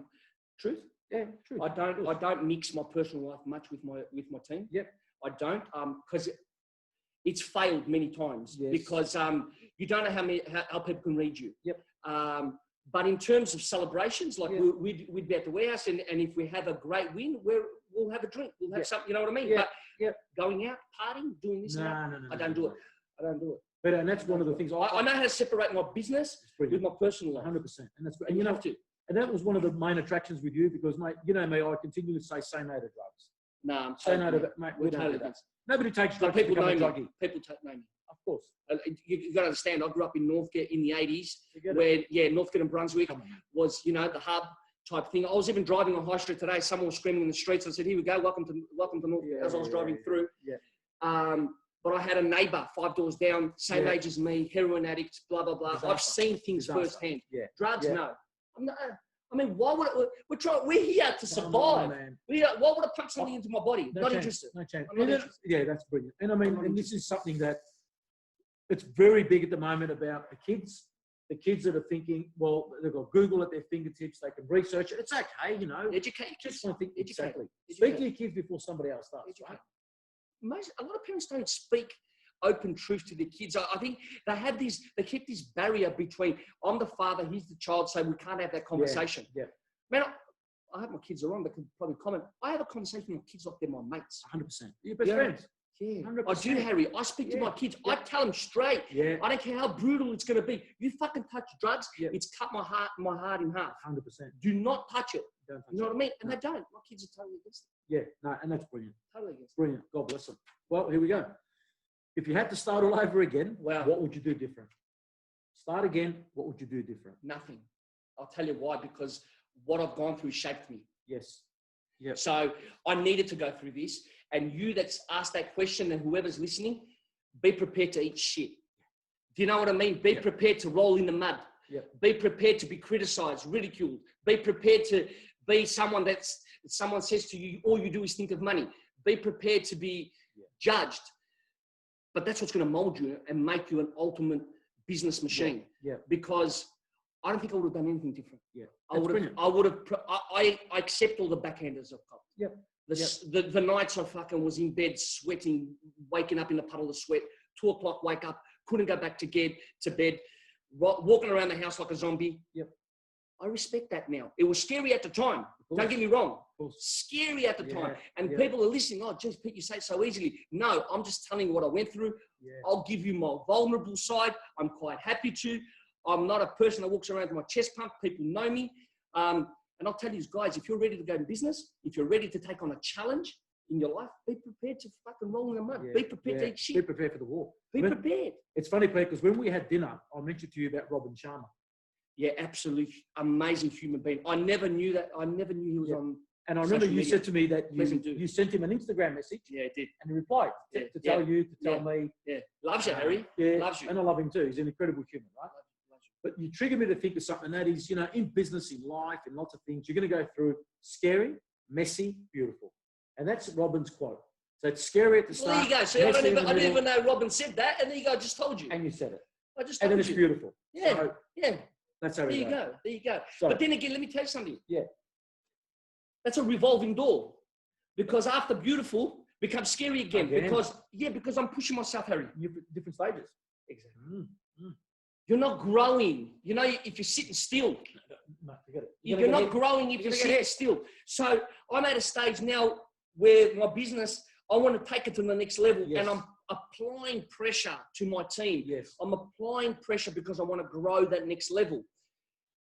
Truth. Yeah, true. I don't mix my personal life much with my team. Yep. I don't, because it's failed many times. Yes. Because you don't know how people can read you. Yep. But in terms of celebrations, like Yeah. we'd be at the warehouse, and if we have a great win, we'll have a drink. We'll have Yeah. something. You know what I mean? Yeah. But Yeah. going out, partying, doing this and that, No. I don't do it. I don't do it. But and that's one of the things I know how to separate my business with my personal life. 100%. And that's And and you you know, have to. and that was one of the main attractions with you, because mate, you know me, I continue to say no to drugs. No, I'm Say no to totally, that, mate. we're We don't totally do that. against. Nobody takes But drugs to people become know a me. druggie. People know me. Of course. You got to understand, I grew up in Northcote in the 80s, Together. where Northcote and Brunswick Come on, mate. was, you know, the hub type thing. I was even driving on High Street today. Someone was screaming in the streets. I said, "Here we go, welcome to Northcote." Yeah, as I was driving through. Yeah. But I had a neighbour 5 doors down, same Yeah. age as me, heroin addict, blah blah blah. I've Disaster. seen things Disaster. firsthand. Yeah. Drugs, Yeah. no. I'm not, I mean, why would we're here to Come on, survive? man. Why would I pump something into my body? No Not chance, interested. No chance. I'm not And then- interested. yeah, that's brilliant. And I mean, I'm not and this is something that it's very big at the moment about the kids. The kids that are thinking, well, they've got Google at their fingertips. They can research it. It's okay, you know. Educate your Just kids. want to think Educate. exactly. Educate. Speak to your kids before somebody else does. Educate. Right? A lot of parents don't speak open truth to their kids. I think they keep this barrier between, I'm the father, he's the child, so we can't have that conversation. Yeah. Man, I hope my kids are on, they can probably comment. I have a conversation with my kids like they're my mates. 100%. Your best Yeah. friends. Yeah. 100%. I do, Harry. I speak to Yeah. my kids. Yeah. I tell them straight. Yeah. I don't care how brutal it's going to be. You fucking touch drugs, Yeah. it's cut my heart in half. 100%. Do not touch it. Don't touch You know it. what I mean? And No. they don't. My kids are totally against Yeah. No, and that's brilliant. it. Totally against it. Brilliant. God bless them. Well, here we go. If you had to start all over again, Wow. what would you do different? Start again. What would you do different? Nothing. I'll tell you why, because what I've gone through shaped me. Yes. Yep. So I needed to go through this. And you that's asked that question and whoever's listening, be prepared to eat shit. Do you know what I mean? Be Yep. prepared to roll in the mud. Yep. Be prepared to be criticized, ridiculed. Be prepared to be someone someone says to you, all you do is think of money. Be prepared to be judged. But that's what's going to mold you and make you an ultimate business machine. Yeah. Because I don't think I would have done anything different. Yeah. I accept all the backhanders I've got. Yep. The nights I fucking was in bed sweating, waking up in a puddle of sweat, 2 o'clock wake up, couldn't go back to bed, walking around the house like a zombie. Yep. I respect that now. It was scary at the time. Don't get me wrong. Scary at the time. And people are listening, oh, geez, Pete, you say it so easily. No, I'm just telling you what I went through. Yeah. I'll give you my vulnerable side. I'm quite happy to. I'm not a person that walks around with my chest pumped. People know me. And I'll tell you guys, if you're ready to go in business, if you're ready to take on a challenge in your life, be prepared to fucking roll in the mud. Be prepared to eat shit. Be prepared for the war. Be prepared. It's funny, Pete, because when we had dinner, I mentioned to you about Robin Sharma. Yeah, absolutely amazing human being. I never knew that. I never knew he was on. And I remember you said to me that you sent him an Instagram message. Yeah, I did. And he replied to tell you, to tell me. Yeah, loves you, Harry. Yeah, loves you. And I love him too. He's an incredible human, right? But you trigger me to think of something that is, in business, in life, in lots of things, you're going to go through scary, messy, beautiful. And that's Robin's quote. So it's scary at the start. Well, there you go. See, I didn't even know Robin said that. And there you go. I just told you. And you said it. I just told you. And then it's beautiful. Yeah. So yeah. That's how there you go. There you go. So, but then again, let me tell you something. Yeah. That's a revolving door. Because after beautiful becomes scary again. Because I'm pushing myself, Harry. Different stages. Exactly. You're not growing. If you're sitting still. No, forget it. You're not growing if you're sitting still. So I'm at a stage now where my business, I want to take it to the next level. Yes. And I'm applying pressure to my team. Yes. I'm applying pressure because I want to grow that next level.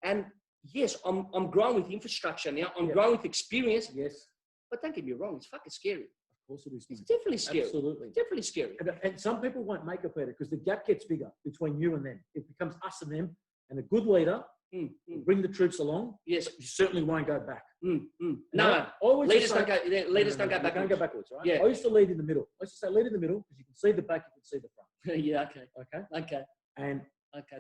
And yes, I'm growing with infrastructure now. I'm growing with experience. Yes. But don't get me wrong, it's fucking scary. Of course it is. It's definitely scary. Absolutely. Definitely scary. And some people won't make it better because the gap gets bigger between you and them. It becomes us and them. And a good leader will bring the troops along. Yes. But you certainly won't go back. No. Leaders don't go backwards. Don't go backwards, right? Yeah. I used to lead in the middle. I used to say lead in the middle because you can see the back, you can see the front. Yeah, okay. Okay. And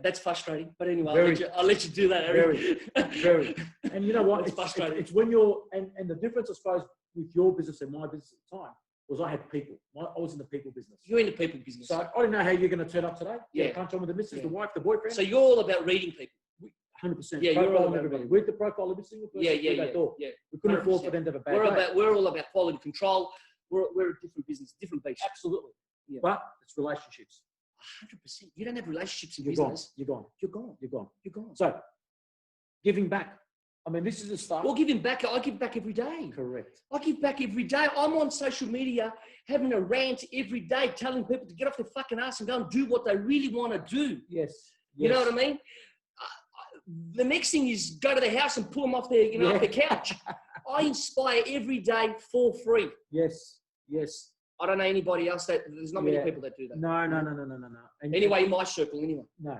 that's frustrating. But anyway, I'll let you do that, Eric. Very. And you know what? It's frustrating. It's when you're, and the difference, I suppose, with your business and my business at the time was I had people. I was in the people business. You're in the people business. So I didn't know how you're going to turn up today. Yeah. Punch on with the missus, the wife, the boyfriend. So you're all about reading people. 100%. Yeah, you're all about everybody. We're the profile of every single person. Yeah. We couldn't afford for them to have a bad day. We're all about quality control. We're a different business, different beast. Absolutely. Yeah. But it's relationships. 100%. You don't have relationships in You're business. Gone. You're gone. You're gone. You're gone. So, giving back. I mean, this is the start. Well, giving back. I give back every day. Correct. I give back every day. I'm on social media having a rant every day, telling people to get off their fucking ass and go and do what they really want to do. Yes. You know what I mean? The next thing is go to the house and pull them off their, off the couch. I inspire every day for free. Yes. I don't know anybody else there's not many people that do that. No. And anyway, in my circle, anyway. No.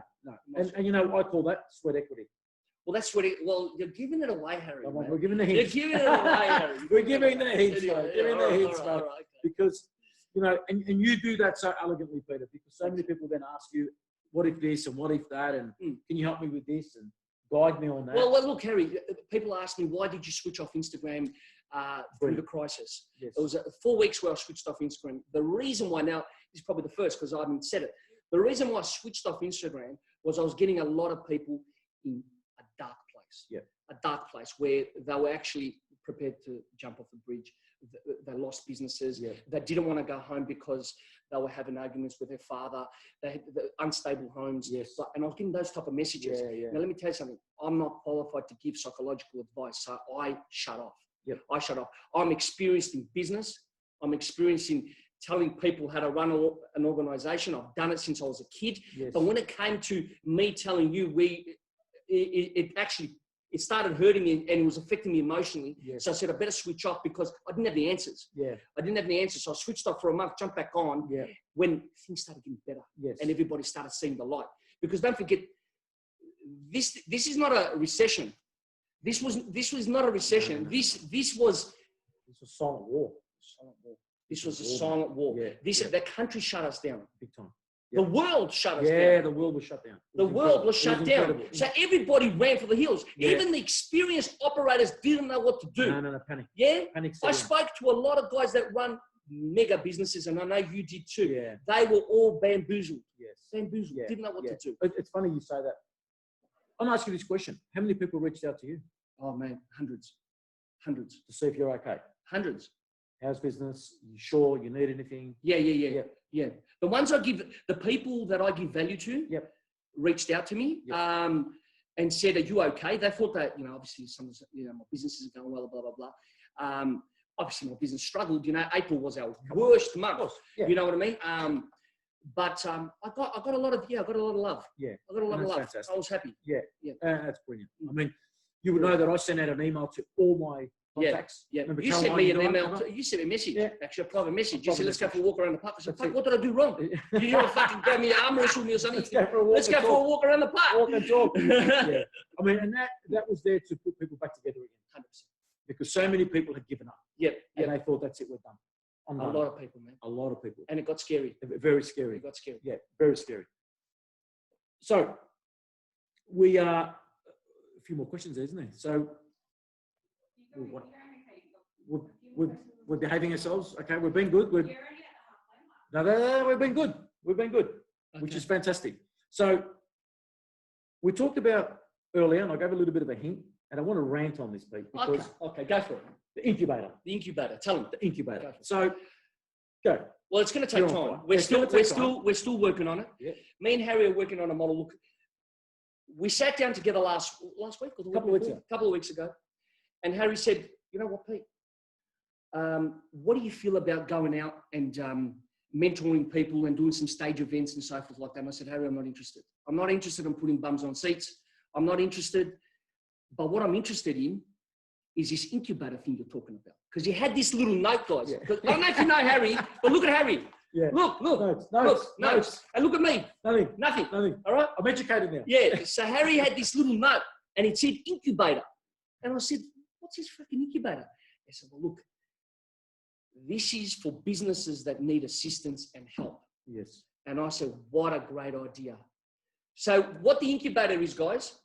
And I call that sweat equity. Well, that's what you're giving it away, Harry. We're giving the hints. You're giving it away, Harry. We're giving the hints, anyway, giving the hints, all right. Because, and you do that so elegantly, Peter, because so many people then ask you, what if this and what if that, and can you help me with this and guide me on that? Well, look, Harry, people ask me, why did you switch off Instagram through the crisis? Yes. It was 4 weeks where I switched off Instagram. The reason why, now, this is probably the first because I haven't said it. The reason why I switched off Instagram was I was getting a lot of people in a dark place. Yeah. A dark place where they were actually prepared to jump off the bridge. They lost businesses. Yeah. They didn't want to go home because they were having arguments with their father. They had the unstable homes. Yes. And I was getting those type of messages. Yeah. Now, let me tell you something. I'm not qualified to give psychological advice, so I shut off. Yep. I shut off. I'm experienced in business. I'm experienced in telling people how to run an organization. I've done it since I was a kid. Yes. But when it came to me telling you, it started hurting me and it was affecting me emotionally. Yes. So I said, I better switch off because I didn't have the answers. Yeah. I didn't have the answers. So I switched off for a month, jumped back on when things started getting better. Yes. And everybody started seeing the light. Because don't forget, this is not a recession. This was not a recession. No. This was a silent war. This was a silent war. Yeah. The country shut us down. Big time. The world shut us down. Yeah, the world was shut down. The world was shut down. So everybody ran for the hills. Yeah. Even the experienced operators didn't know what to do. No, panic. Yeah? Panic. I spoke to a lot of guys that run mega businesses, and I know you did too. Yeah. They were all bamboozled. Yes. Bamboozled. Yeah. Didn't know what to do. It's funny you say that. I'm going to ask you this question. How many people reached out to you? Oh, man, hundreds. To see if you're okay. Hundreds. How's business? You sure you need anything? Yeah. The ones the people that I give value to, reached out to me and said, "Are you okay?" They thought that, obviously my business is going well, blah, blah, blah. Obviously my business struggled. April was our worst month. Yeah. You know what I mean? But I got a lot of love. Yeah. I got a lot of love. Fantastic. I was happy. Yeah. That's brilliant. I mean, you would know that I sent out an email to all my contacts. Yeah. Remember You sent me an email. You sent me a message. Yeah. Actually, a private message. You said, "Let's go for a walk around the park." I said, That's "Fuck, it. what did I do wrong? You want to fucking grab me an arm wrestle me or something? Let's go for a walk. Let's go for a walk around the park." Walk and talk. Yeah. I mean, and that was there to put people back together again. 100%. Because so many people had given up. Yep. And they thought, that's it, we're done. A lot of people, man. A lot of people. And it got scary. Very scary. It got scary. Yeah, very scary. So, we are, a few more questions there, isn't there? So, we're behaving ourselves. Okay, we've been good. We've been good. We've been good, which is fantastic. So, we talked about earlier, and I gave a little bit of a hint, and I want to rant on this, Pete. Because Okay, go for it. the incubator. The incubator. Tell them. The incubator. So, go. Well, it's going to take time. We're still working on it. Yeah. Me and Harry are working on a model. Look, we sat down together last week or the couple of weeks ago, and Harry said, "You know what, Pete? What do you feel about going out and mentoring people and doing some stage events and so forth like that?" And I said, "Harry, I'm not interested. I'm not interested in putting bums on seats. I'm not interested. But what I'm interested in is this incubator thing you're talking about." Because you had this little note, guys. I don't know if you know Harry, but look at Harry. Yeah. Look. Notes. And look at me. Nothing. All right? I'm educated now. Yeah. So Harry had this little note and it said incubator. And I said, "What's this fucking incubator?" They said, "Well, look, this is for businesses that need assistance and help." Yes. And I said, "What a great idea." So what the incubator is, guys,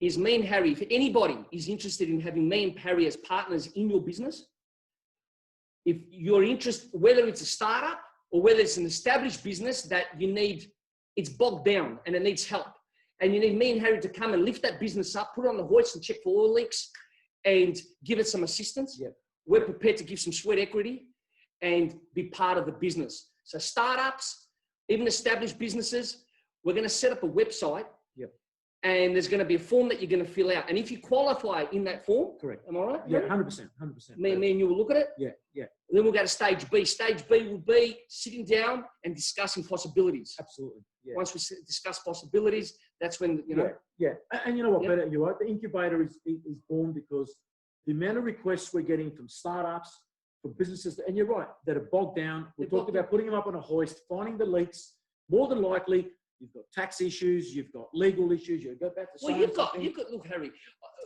is me and Harry. If anybody is interested in having me and Harry as partners in your business, if you're interested, whether it's a startup or whether it's an established business that it's bogged down and it needs help, and you need me and Harry to come and lift that business up, put it on the hoist and check for oil leaks and give it some assistance, we're prepared to give some sweat equity and be part of the business. So startups, even established businesses, we're going to set up a website. And there's going to be a form that you're going to fill out. And if you qualify in that form, correct. Am I right? Yeah, 100%. Me and you will look at it. Yeah. Then we'll go to stage B. Stage B will be sitting down and discussing possibilities. Absolutely. Yeah. Once we discuss possibilities, that's when, Yeah. And you know what, Peter, you're right. The incubator is born because the amount of requests we're getting from startups, from businesses, and you're right, that are bogged down. We're talking about putting them up on a hoist, finding the leaks. More than likely, you've got tax issues, you've got legal issues, you've got back to Well, you've got, look, Harry,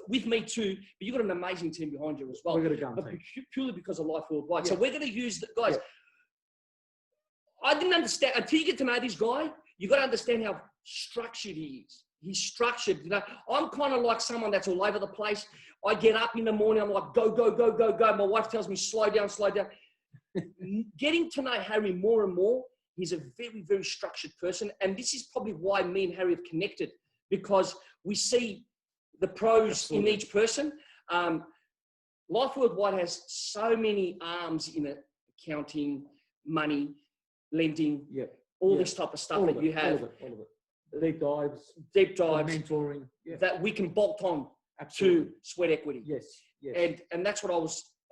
with me too, but you've got an amazing team behind you as well. We've got a gun but team. Purely because of Life Worldwide. So we're going to use the guys. I didn't understand, until you get to know this guy, you got to understand how structured he is. He's structured. I'm kind of like someone that's all over the place. I get up in the morning, I'm like, go. My wife tells me, slow down. Getting to know Harry more and more, he's a very, very structured person. And this is probably why me and Harry have connected, because we see the pros in each person. Life Worldwide has so many arms in it: accounting, money, lending, all this type of stuff that you have. All of it. Deep dives, mentoring, that we can bolt on to sweat equity. Yes. And that's what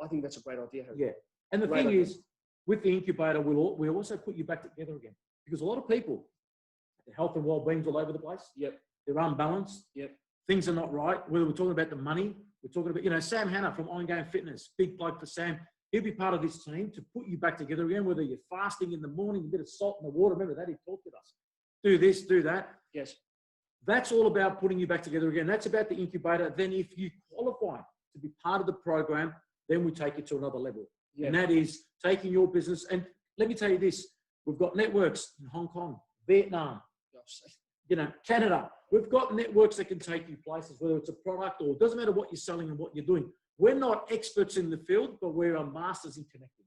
I think that's a great idea, Harry. Yeah. And the thing is, with the incubator, we'll also put you back together again, because a lot of people, their health and well-being's all over the place. They're unbalanced. Things are not right. Whether we're talking about the money, we're talking about, Sam Hanna from Ongoing Fitness, big bloke for Sam. He'll be part of this team to put you back together again, whether you're fasting in the morning, a bit of salt in the water. Remember that, he talked with us. Do this, do that. Yes. That's all about putting you back together again. That's about the incubator. Then if you qualify to be part of the program, then we take it to another level. And that is taking your business. And let me tell you this, we've got networks in Hong Kong, Vietnam, Canada. We've got networks that can take you places, whether it's a product or it doesn't matter what you're selling and what you're doing. We're not experts in the field, but we're masters in connecting.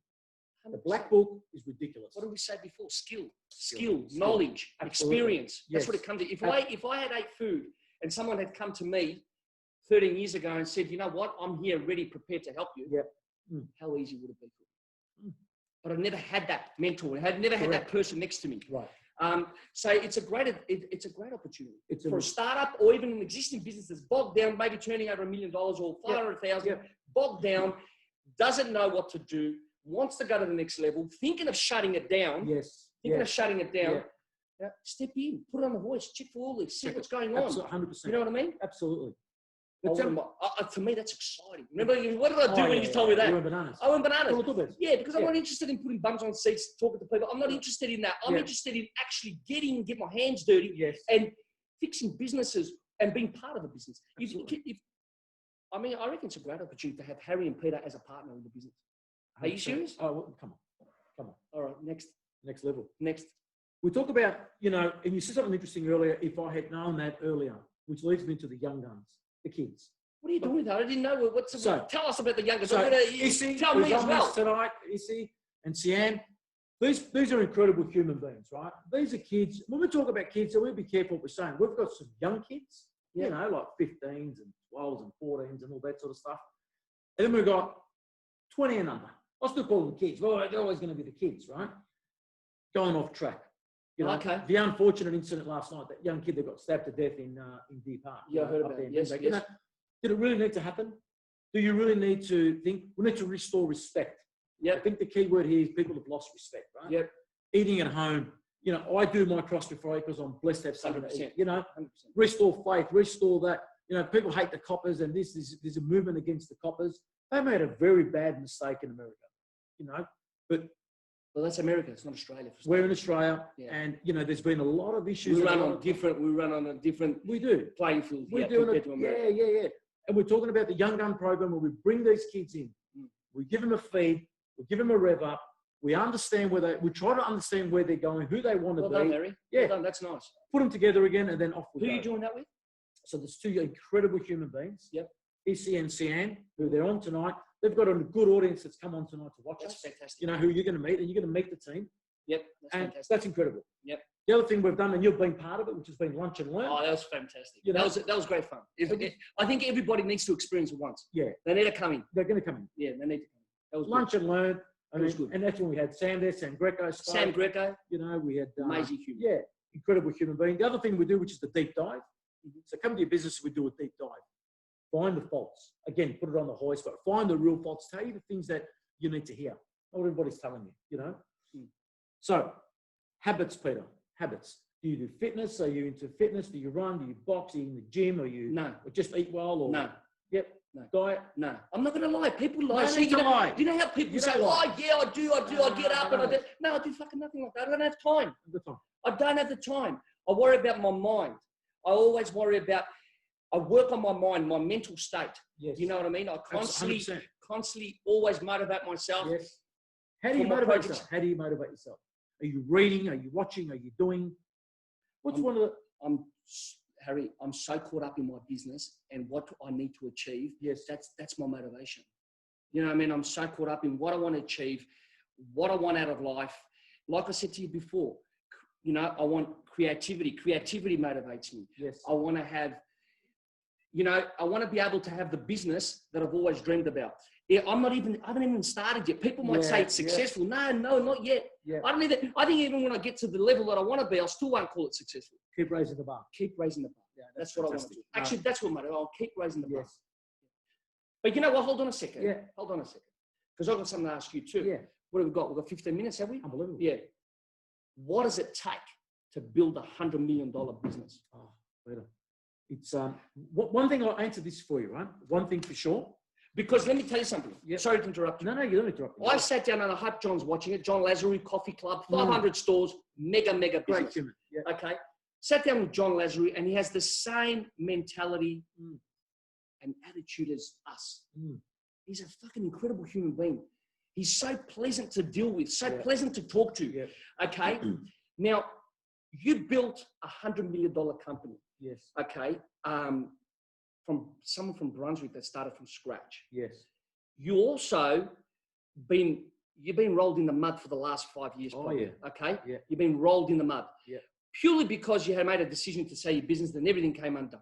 The black book is ridiculous. What did we say before? Skill, knowledge, experience. That's what it comes to. If I had ate food and someone had come to me 13 years ago and said, "You know what? I'm here ready, prepared to help you." How easy would it be for me? But I've never had that mentor. I had never had that person next to me. Right. So it's a great opportunity It's for a startup or even an existing business that's bogged down, maybe turning over $1 million or 500,000, bogged down, doesn't know what to do, wants to go to the next level, thinking of shutting it down. Yes. Thinking of shutting it down. Yeah. Step in, put it on the voice, check for all this, see what's going on. Absolutely, 100%. You know what I mean? Absolutely. To me, that's exciting. Remember, what did I do when you told me that? You went bananas. I went bananas. Yeah, because I'm Yeah. not interested in putting bums on seats, talking to people. I'm not interested in that. I'm interested in actually get my hands dirty and fixing businesses and being part of a business. I reckon it's a great opportunity to have Harry and Peter as a partner in the business. Are you serious? Oh, well, come on. All right, next level. Next. We talk about, and you said something interesting earlier, if I had known that earlier, which leads me to the young guns, the kids. What are you doing with that? I didn't know. Tell us about the youngest. So, Issy, tell me as well. Tonight, Issy and Sian, these are incredible human beings, right? These are kids. When we talk about kids, so we'll be careful what we're saying. We've got some young kids, like 15s and 12s and 14s and all that sort of stuff. And then we've got 20 and under. I still call them kids. Well, they're always going to be the kids, right? Going off track. The unfortunate incident last night, that young kid that got stabbed to death in Deer Park. Yeah, I heard about it. Yes. Did it really need to happen? Do you really need to think? We need to restore respect. Yeah. I think the key word here is people have lost respect, right? Yep. Eating at home. I do my cross before because I'm blessed to have something to eat. 100%. Restore faith, restore that. People hate the coppers, and there's a movement against the coppers. They made a very bad mistake in America, but. Well, that's America. It's not Australia. We're in Australia, and there's been a lot of issues. We run on a different. We do playing field. We're doing it. Yeah. And we're talking about the Young Gun program where we bring these kids in. We give them a feed. We give them a rev up. We understand we try to understand where they're going, who they want to be. Well done, Harry. Yeah, well done. That's nice. Put them together again, and then off we go. Who are you doing that with? So there's two incredible human beings. Yep. Issy and Sian, who they're on tonight. They've got a good audience that's come on tonight to watch us. That's fantastic. Who you're going to meet, and you're going to meet the team. Yep. That's fantastic. That's incredible. Yep. The other thing we've done, and you've been part of it, which has been lunch and learn. Oh, that was fantastic. That was great fun. I think everybody needs to experience it once. Yeah. They need to come in. They're going to come in. Yeah, they need to come in. That was lunch good. and learn. That was good. And that's when we had Sam there, Sam Greco. Sam Greco. We had amazing human. Yeah, incredible human being. The other thing we do, which is the deep dive. So come to your business, we do a deep dive. Find the faults. Again, put it on the hoist, but find the real faults. Tell you the things that you need to hear. Not what everybody's telling you, So, habits, Peter. Habits. Do you do fitness? Are you into fitness? Do you run? Do you box? Are you in the gym? Or just eat well? Or no. Yep. No. Diet? No. I'm not going to lie. People lie. No, you lie. You know how people say, I do. I get up and I do. No, I do fucking nothing like that. I don't have time. I don't have the time. I worry about my mind. I always worry about, I work on my mind, my mental state. Yes. You know what I mean? I constantly always motivate myself. Yes. How do you motivate yourself? How do you motivate yourself? Are you reading? Are you watching? Are you doing? Harry, I'm so caught up in my business and what I need to achieve. Yes. That's my motivation. You know what I mean? I'm so caught up in what I want to achieve, what I want out of life. Like I said to you before, I want creativity. Creativity motivates me. Yes. I want to have, I want to be able to have the business that I've always dreamed about. Yeah, I haven't even started yet. People might say it's successful. No, not yet. Yeah. I think even when I get to the level that I want to be, I still won't call it successful. Keep raising the bar. Keep raising the bar. Yeah, that's what fantastic. I want to do. Actually, that's what matters. I'll keep raising the bar. Yes. But you know what? Hold on a second. Yeah. Hold on a second. Because I've got something to ask you too. Yeah. What have we got? We've got 15 minutes, have we? Unbelievable. Yeah. What does it take to build $100 million business? Oh, better. It's one thing. I'll answer this for you, right? One thing for sure. Because let me tell you something. Yep. Sorry to interrupt you. No, you don't interrupt me. I sat down and I hope John's watching it. John Lazarus, Coffee Club, 500 stores, mega business. Great human. Yeah. Okay. Sat down with John Lazarus and he has the same mentality and attitude as us. He's a fucking incredible human being. He's so pleasant to deal with, so pleasant to talk to. Yeah. Okay. Now, you built $100 million company. Yes. Okay. From someone from Brunswick that started from scratch. Yes. You also you've been rolled in the mud for the last 5 years. Probably, okay. Yeah. You've been rolled in the mud. Yeah. Purely because you had made a decision to sell your business, then everything came undone.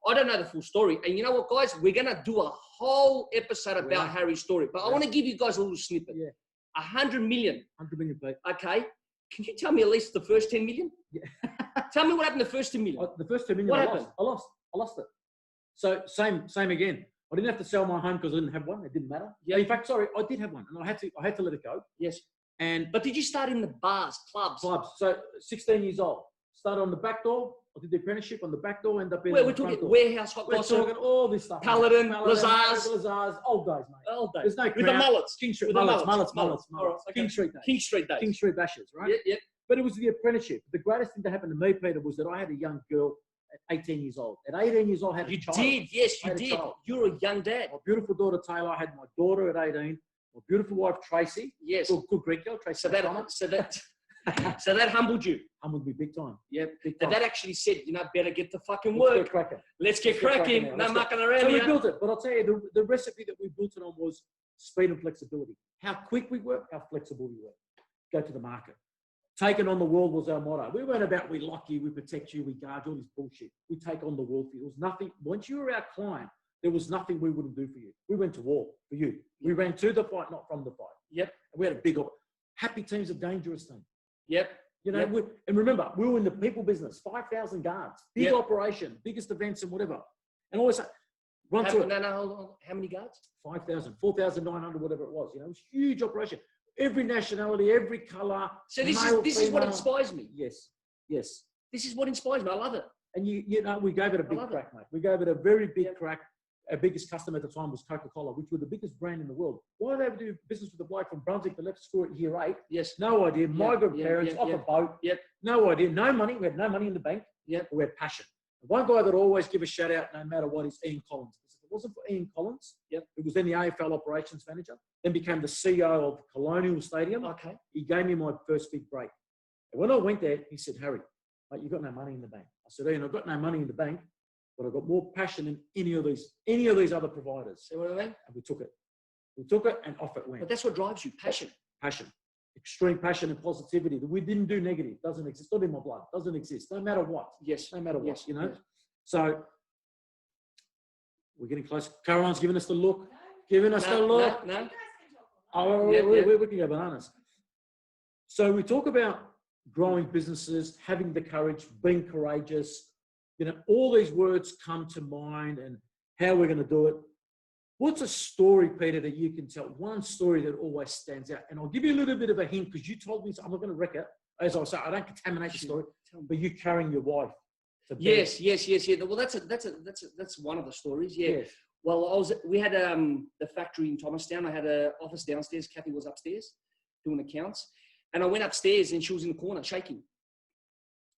I don't know the full story. And you know what, guys? We're going to do a whole episode about Harry's story. But I want to give you guys a little snippet. Yeah. 100 million. 100 million, mate. Okay. Can you tell me at least the first 10 million? Yeah. Tell me what happened the first 10 million. The first 2 million, What I happened? lost. I lost it. So same again. I didn't have to sell my home because I didn't have one. It didn't matter. Yeah. In fact, sorry, I did have one, and I had to let it go. Yes. But did you start in the bars, clubs? So 16 years old. Started on the back door. I did the apprenticeship on the back door. Ended up in Where the we're front talking door. warehouse, hot We're gossip, talking all this stuff. Paladin, Lazars. Old days, mate. Old days. There's no With the crowd. mullets. King Street With the mullets. All right, okay. King Street days. King Street days. King Street bashes, right? Yeah. But it was the apprenticeship. The greatest thing that happened to me, Peter, was that I had a young girl at 18 years old. At 18 years old, I had a child. You did, yes, I you had a did. child. You're a young dad. My beautiful daughter, Taylor. I had my daughter at 18. My beautiful wife, Tracy. Yes. Good Greek girl, Tracy. So that humbled you. Humbled me big time. Yeah. Big But time. that actually said, better get to fucking Let's work. get cracking. Let's get cracking. now. No Let's go. mucking around So we here. built it. But I'll tell you, the recipe that we built it on was speed and flexibility. How quick we were, how flexible we were. Go to the market. Taking on the world was our motto. We weren't about we lock you, we protect you, we guard you, all this bullshit. We take on the world for you. It was nothing. Once you were our client, there was nothing we wouldn't do for you. We went to war for you. We ran to the fight, not from the fight. Yep. And we had a big, happy team's a dangerous thing. Yep. You know, Yep. and remember, we were in the people business, 5,000 guards, big Yep. operation, biggest events and whatever. And always run No, through it. hold on. How many guards? 5,000, 4,900, whatever it was. You know, it was a huge operation. Every nationality, every color. So this male, is what female. inspires me. Yes, yes. This is what inspires me. I love it. And you know, we gave it a big love it. crack, mate. We gave it a very big Yep. crack. Our biggest customer at the time was Coca-Cola, which were the biggest brand in the world. Why they would do business with a bloke from Brunswick that left school at year 8? Yes. No idea. Migrant yeah, parents, yeah, off yeah. a boat. Yep. No idea. No money. We had no money in the bank. Yep. We had passion. One guy that always give a shout out no matter what is Ian Collins. If it wasn't for Ian Collins, Yep. it was then the AFL operations manager, then became the CEO of Colonial Stadium. Okay. He gave me my first big break. And when I went there, he said, Harry, mate, you've got no money in the bank. I said, Ian, I've got no money in the bank, but I've got more passion than any of these other providers. See what I mean? And we took it. We took it and off it went. But that's what drives you, passion. Passion. Extreme passion and positivity. We didn't do negative. Doesn't exist. Not in my blood. Doesn't exist. No matter what. Yes. No matter what, Yes. you know. Yes. So we're getting close. Caroline's giving us the look. Giving us the look. No. You guys can talk a lot. Oh, Yeah, we can go bananas. So we talk about growing businesses, having the courage, being courageous. You know, all these words come to mind and how we're going to do it. What's a story, Peter, that you can tell? One story that always stands out. And I'll give you a little bit of a hint because you told me, so I'm not going to wreck it. As I say, I don't contaminate the story, but you carrying your wife. to bed. Yes. Well, that's one of the stories. Yeah. Yes. Well, we had the factory in Thomastown. I had an office downstairs. Kathy was upstairs doing accounts. And I went upstairs and she was in the corner shaking.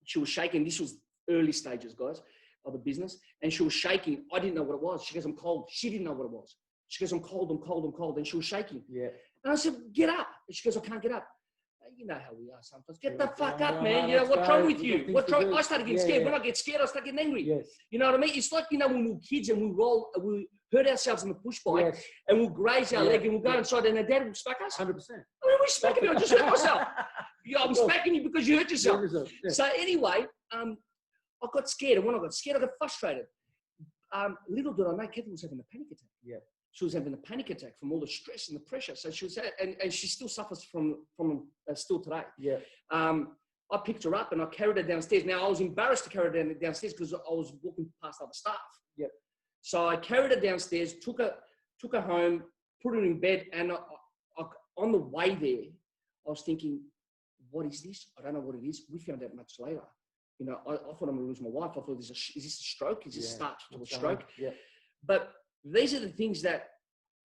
She was shaking. This was early stages, guys, of the business. And she was shaking. I didn't know what it was. She goes, I'm cold. She didn't know what it was. She goes, I'm cold. And she was shaking. Yeah. And I said, get up. And she goes, I can't get up. You know how we are sometimes. Get the fuck Yeah, up, man. no, You know, let's what's go. wrong with We've you? got things What's to wrong? do. I started getting Yeah, scared. yeah. When I get scared, I start getting angry. Yes. You know what I mean? It's like, you know, when we were kids and we hurt ourselves on the push bike Yes. and we'll graze our Yeah, leg and we'll go yeah. inside and our dad will smack us. 100%. I mean, we're smacking me. I just hurt myself. Yeah, I'm smacking you because you hurt yourself. Yeah. So anyway, I got scared. And when I got scared, I got frustrated. Little did I know, Kathy was having a panic attack. Yeah. She was having a panic attack from all the stress and the pressure. So she was, and she still suffers from still today. Yeah. I picked her up and I carried her downstairs. Now I was embarrassed to carry her downstairs because I was walking past other staff. Yep. So I carried her downstairs, took her home, put her in bed, and on the way there, I was thinking, what is this? I don't know what it is. We found out much later. You know, I thought I'm going to lose my wife. I thought, is this a stroke? Is this start to a stroke? Yeah. But these are the things that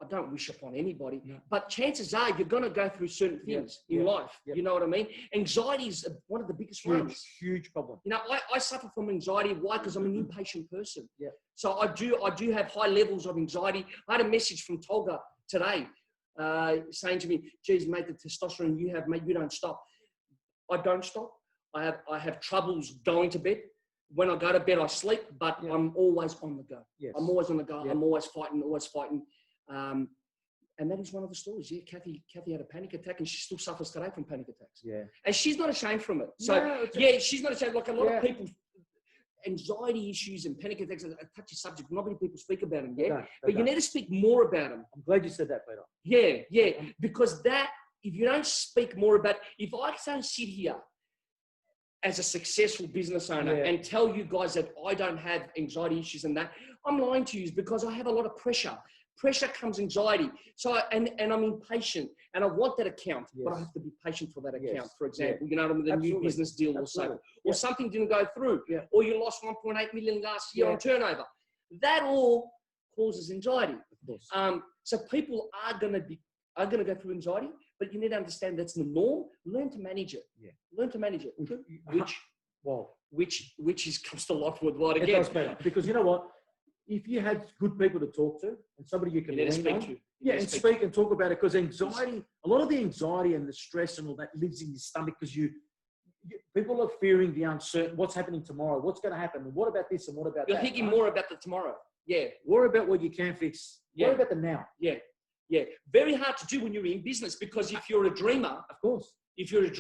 I don't wish upon anybody. No. But chances are you're going to go through certain things in life. Yep. You know what I mean? Anxiety is one of the biggest ones. Huge problem. You know, I suffer from anxiety. Why? Because I'm an impatient person. Yeah. So I do have high levels of anxiety. I had a message from Tolga today saying to me, geez, mate, the testosterone you have, mate, you don't stop. I don't stop. I have troubles going to bed. When I go to bed, I sleep, but I'm always on the go. Yes. I'm always on the go. Yeah. I'm always fighting. And that is one of the stories. Yeah, Kathy had a panic attack and she still suffers today from panic attacks. Yeah. And she's not ashamed from it. So, No, she's not ashamed. Like a lot of people, anxiety issues and panic attacks are a touchy subject. Not many people speak about them, yeah? No, But you need to speak more about them. I'm glad you said that, Peter. Yeah, because that if you don't speak more about, if I don't sit here as a successful business owner and tell you guys that I don't have anxiety issues and that, I'm lying to you because I have a lot of pressure. Pressure comes anxiety. So, and I'm impatient and I want that account, but I have to be patient for that account, for example, you know, with a new business deal or so, or something didn't go through, or you lost 1.8 million last year on turnover. That all causes anxiety. So people are going to go through anxiety, but you need to understand that's the norm. Learn to manage it. Learn to manage it. Which comes to life with what again? It does better because you know what? If you had good people to talk to and somebody you can lean on, and speak and talk about it, because anxiety, a lot of the anxiety and the stress and all that lives in your stomach because people are fearing the uncertain, what's happening tomorrow, what's going to happen, and what about this and what about that. You're thinking more about the tomorrow. Worry about what you can fix. Worry about the now. Very hard to do when you're in business because if you're a dreamer, of course, it's very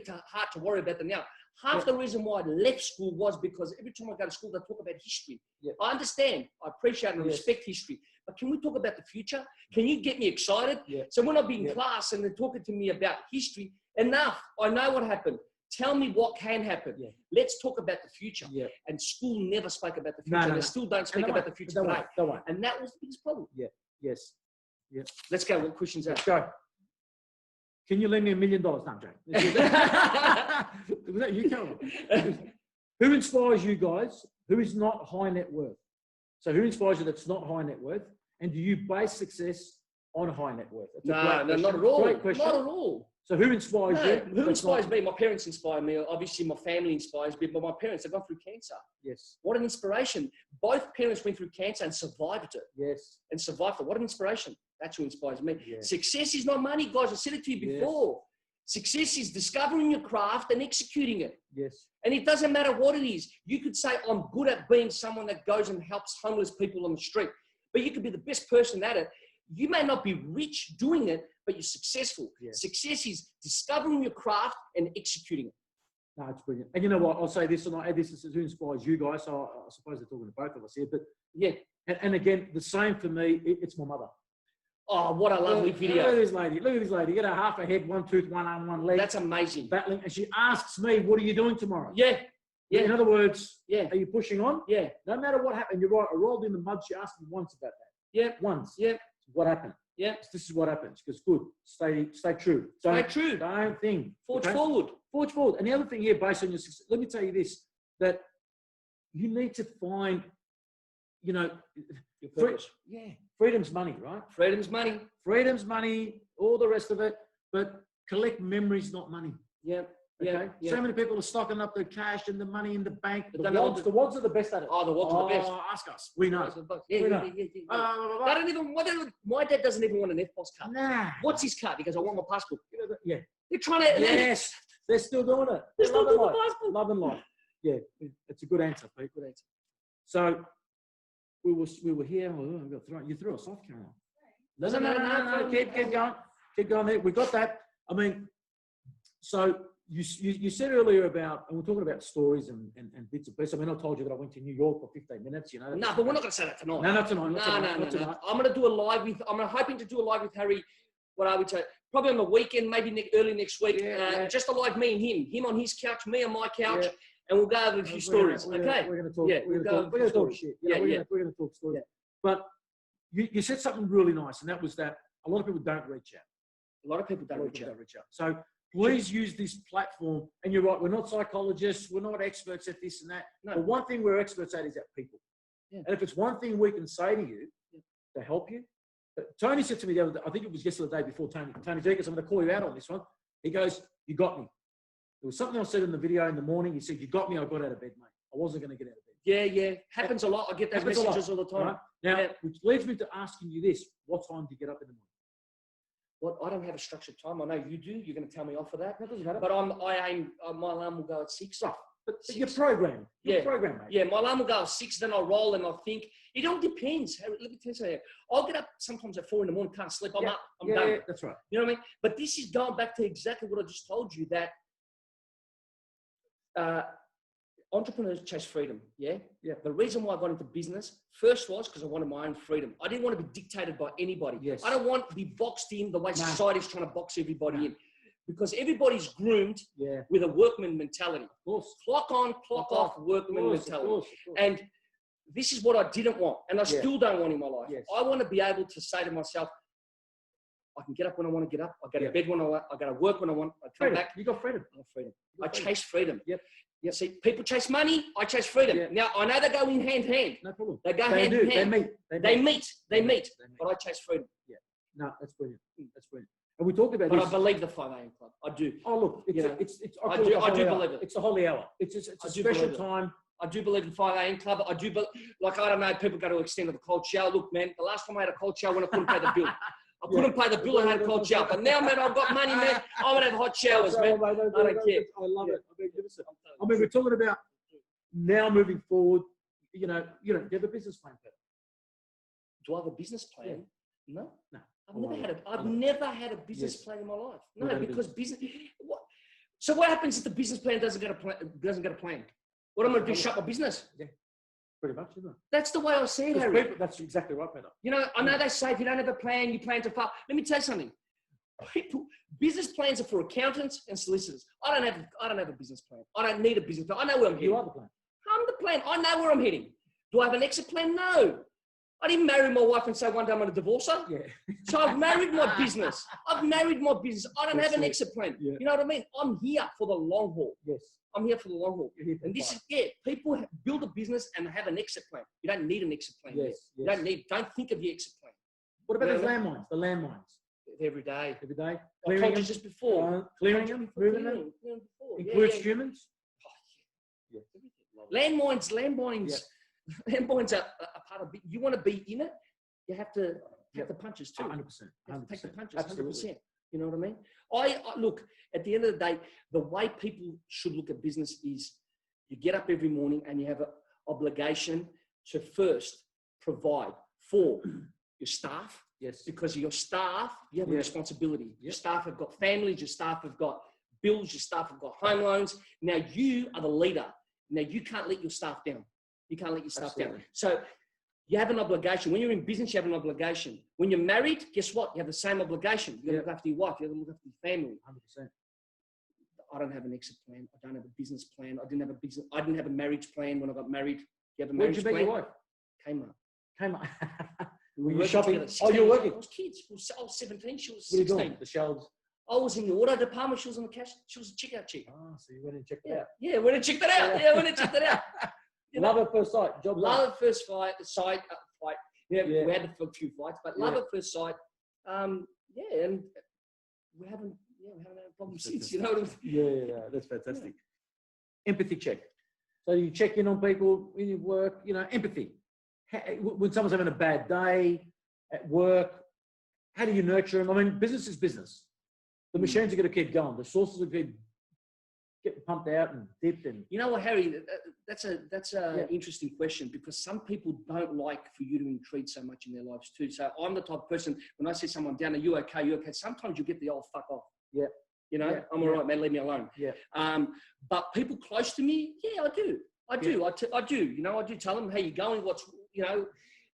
hard to worry about the now. Half the reason why I left school was because every time I go to school, they talk about history. I understand, I appreciate and respect history, but can we talk about the future? Can you get me excited? So when I'll be in class and they're talking to me about history, enough, I know what happened. Tell me what can happen. Let's talk about the future. And school never spoke about the future. They still don't speak about the future today. And that was the biggest problem. Let's go. What questions are? Let's go. Can you lend me $1 million? No, I'm joking. Was that you, Carol? Who inspires you guys? Who is not high net worth? So who inspires you that's not high net worth? And do you base success on high net worth? No, not at all. Great question. Not at all. So who inspires you? Who inspires me? My parents inspire me. Obviously, my family inspires me, but my parents have gone through cancer. What an inspiration. Both parents went through cancer and survived it. And survived it. What an inspiration. That's who inspires me. Success is not money, guys. I said it to you before. Success is discovering your craft and executing it. And it doesn't matter what it is. You could say, I'm good at being someone that goes and helps homeless people on the street, but you could be the best person at it. You may not be rich doing it, but you're successful. Success is discovering your craft and executing it. No, it's brilliant. And you know what? I'll say this, and I'll add this. This is who inspires you guys. So I suppose they're talking to both of us here. But and again, the same for me. It's my mother. Oh, what a lovely video. Look at this lady. Look at this lady. You got half a head, one tooth, one arm, one leg. That's amazing. Battling. And she asks me, what are you doing tomorrow? In other words, are you pushing on? Yeah. No matter what happened, you're right. I rolled in the mud. She asked me once about that. Once. What happened? This is what happens. Because good. Stay true. Stay true. Don't think. Forge forward. Forge forward. And the other thing here, based on your success, let me tell you this, that you need to find, you know, your purpose. Freedom's money, right? Freedom's money. Freedom's money, all the rest of it. But collect memories, not money. So many people are stocking up their cash and the money in the bank. The wads are the best at it. Oh, the wads are the best. Ask us. We know. My dad doesn't even want an FBOS card. Nah. What's his card? He goes, I want my passport. They're trying to... Yes. They're still doing it. They're still doing the passport. Love and life. Yeah. It's a good answer, Pete. Good answer. So we were here. You threw us off, Caroline. No. Keep going. Keep going there. We got that. I mean, so you said earlier about, and we're talking about stories and bits and pieces. I mean, I told you that I went to New York for 15 minutes, you know. No, but we're not going to say that tonight. No, not tonight. No. I'm going to do a live with, I'm hoping to do a live with Harry, what I would say, probably on the weekend, maybe early next week. Just a live me and him on his couch, me on my couch, and we'll go over a few stories. We're going to talk. We're going to talk shit. We're going to talk stories. But you said something really nice, and that was that a lot of people don't reach out. A lot of people don't reach out. So please use this platform. And you're right, we're not psychologists, we're not experts at this and that. No. But one thing we're experts at is at people. And if it's one thing we can say to you to help you. Tony said to me the other day, I think it was yesterday, the day before, Tony Jenkins, I'm going to call you out on this one. He goes, you got me. There was something I said in the video in the morning. He said, you got me, I got out of bed, mate. I wasn't going to get out of bed. Yeah. Happens a lot. I get those messages all the time. Right? Now, which leads me to asking you this. What time do you get up in the morning? Well, I don't have a structured time. I know you do. You're going to tell me off for that. That doesn't matter. But I aim, my alarm will go at 6. But you're programmed. You're programmed, mate. Yeah, my alarm will go at 6, then I'll roll and I'll think. It all depends. Let me tell you something. I'll get up sometimes at 4 in the morning, can't sleep. I'm up. I'm done. Yeah, that's right. You know what I mean? But this is going back to exactly what I just told you, that entrepreneurs chase freedom. Yeah. Yeah. The reason why I got into business first was because I wanted my own freedom. I didn't want to be dictated by anybody. Yes. I don't want to be boxed in the way No. society's trying to box everybody No. in, because everybody's groomed Yeah. with a workman mentality. Of course. Clock on, clock off, workman mentality. And this is what I didn't want, and I still don't want in my life. Yes. I want to be able to say to myself, I can get up when I want to get up. I go to bed when I want. I go to work when I want. I come Freedom. back. You got freedom. I got freedom. I chase freedom. Yep. Yeah. See, people chase money. I chase freedom. Yeah. Now I know they go in hand in hand. No problem. They go hand in hand. They meet. But I chase freedom. No, that's brilliant. That's brilliant. And we talked about But this. I believe the 5 a.m. club. I do. Oh, look, it's, You know, it's I do believe it. It's a holy hour. It's a special time. I do believe in 5 a.m. club. I do, like, I don't know, people go to extend of a cold shower. Look, man, the last time I had a cold shower when I couldn't pay the bill. I couldn't pay the bill and had a cold shower. But now, man, I've got money, man. I'm going to have hot showers, man. I don't care. I love it. I mean, we're talking about now moving forward. You know, do you have a business plan, Peter? Do I have a business plan? No. No. I've never had a business plan in my life. No, because business. So what happens if the business plan doesn't get a plan? What am I going to do? Shut my business? Yeah. Pretty much, isn't it? That's the way I see it, Harry. That's exactly right, Peter. You know, I know they say if you don't have a plan, you plan to fail. Let me tell you something. Business plans are for accountants and solicitors. I don't have a business plan. I don't need a business plan. I know where I'm heading. You are the plan. I'm the plan. I know where I'm heading. Do I have an exit plan? No. I didn't marry my wife and say one day I'm going to divorce her. Yeah. So I've married my business. I don't have an exit plan. Yeah. You know what I mean? I'm here for the long haul. Yes. I'm here for the long haul. And this is, people build a business and have an exit plan. You don't need an exit plan. Yes. Yet. Don't think of the exit plan. What about those landmines? The landmines. Every day. Every day. I told you just before. Clearing them, moving them. Includes humans. Yeah. Landmines. Landmines are a part of it. You want to be in it, you have to take the punches too. 100%. You have to take the punches, Absolutely. 100%. You know what I mean? I look, at the end of the day, the way people should look at business is you get up every morning and you have an obligation to first provide for your staff. Yes. Because your staff, you have a responsibility. Your staff have got families, your staff have got bills, your staff have got home loans. Now you are the leader. Now you can't let your staff down. You can't let your staff down. So you have an obligation. When you're in business, you have an obligation. When you're married, guess what? You have the same obligation. You have to look after your wife. You have to look after your family. 100%. I don't have an exit plan. I don't have a business plan. I didn't have a marriage plan when I got married. You have a marriage plan? Where'd you meet your wife? Kmart. Were you shopping? Together. Oh, you're working? I was kids. I was 17. She was What are you 16. doing? The shelves. I was in the auto department. She was on the cash. She was a checkout chick. Oh, so you went and checked it out. Yeah, went and checked it out. Yeah, went and checked it out. Love at first sight. Job love at first fight. Yeah, Yeah. we had a few fights, but love at first sight. And we haven't had a problem since. You know what I mean? Yeah, that's fantastic. Empathy check. So you check in on people in your work. You know, empathy. When someone's having a bad day at work, how do you nurture them? I mean, business is business. The machines are going to keep going. The sources are going to get pumped out and dipped. And you know what, Harry? That's a interesting question, because some people don't like for you to intrude so much in their lives too. So I'm the type of person, when I see someone down, are you okay? You okay? Sometimes you get the old fuck off. Yeah. You know, I'm all right, man. Leave me alone. Yeah. But people close to me, I do. I do. You know, I do tell them, how you going? You know,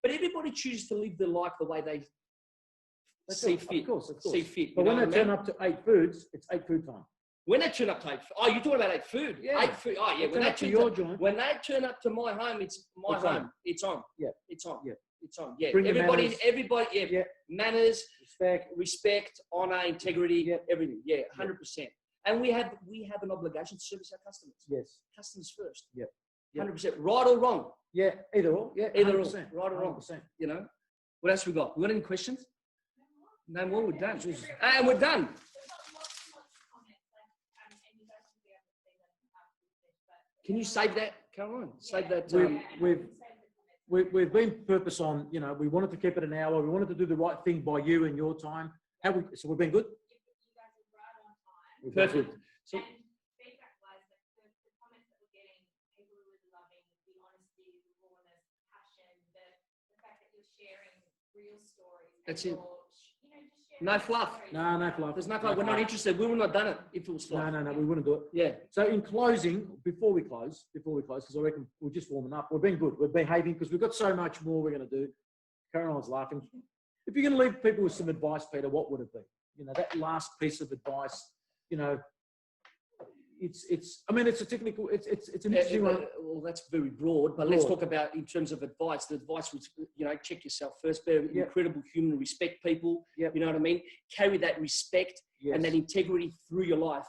but everybody chooses to live their life the way they see fit. Of course. See fit. But when they turn up to 8 foods, it's 8 food time. When they turn up to 8 food, you're talking about 8 food. Yeah. 8 food. Oh, yeah. When they turn up to my home, it's my home. It's on. Yeah. It's on. Yeah. It's on. Yeah. Bring everybody. Yeah. Manners, Respect, honor, integrity, everything. Yeah. 100%. And we have an obligation to service our customers. Yes. Customers first. Yeah. 100%. Right or wrong? Yeah. Either or. Yeah. Either or. 100%. Right or wrong? 100%. You know. What else we got? We got any questions? No more. We're done. And we're done. Can you save that, Caroline? Save that. We've been purpose on, you know, we wanted to keep it an hour. We wanted to do the right thing by you and your time. So we've been good? You guys are right on time. Perfect. So, and feedback-wise, the comments that we're getting, people are really loving the honesty, the rawness, passion, the fact that you're sharing real stories. That's it. Just No fluff. No fluff. There's no fluff. We're not interested. We would not have done it if it was fluff. No, we wouldn't do it. Yeah. So in closing, before we close, because I reckon we're just warming up. We've been good. We're behaving because we've got so much more we're going to do. Caroline's laughing. If you're going to leave people with some advice, Peter, what would it be? You know, that last piece of advice, you know, I mean, it's a technical, it's an interesting one. Well, that's very broad, but let's talk about in terms of advice. The advice was, you know, check yourself first, be an incredible human, respect people, you know what I mean? Carry that respect and that integrity through your life,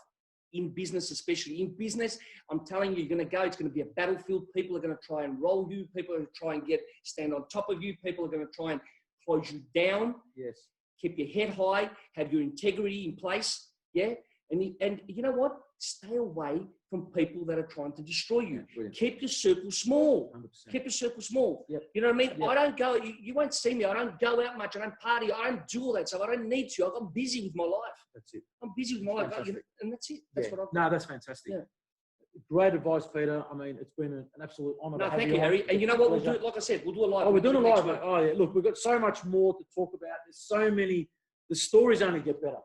in business especially. In business, I'm telling you, you're going to go, it's going to be a battlefield. People are going to try and roll you. People are going to try and stand on top of you. People are going to try and close you down. Yes. Keep your head high, have your integrity in place, and you know what? Stay away from people that are trying to destroy you. Keep your circle small. 100%. Keep your circle small. Yep. You know what I mean? Yep. I don't go, you won't see me. I don't go out much. I don't party. I don't do all that stuff. I don't need to. I'm busy with my life. That's it. I'm busy with my life. And that's it. That's what I've No, that's fantastic. Yeah. Great advice, Peter. I mean, it's been an absolute honour. No, thank you, Harry. And you know what? We'll do it, like I said, we'll do a live. Oh, we're doing a live. Oh, yeah. Look, we've got so much more to talk about. There's so many. The stories only get better.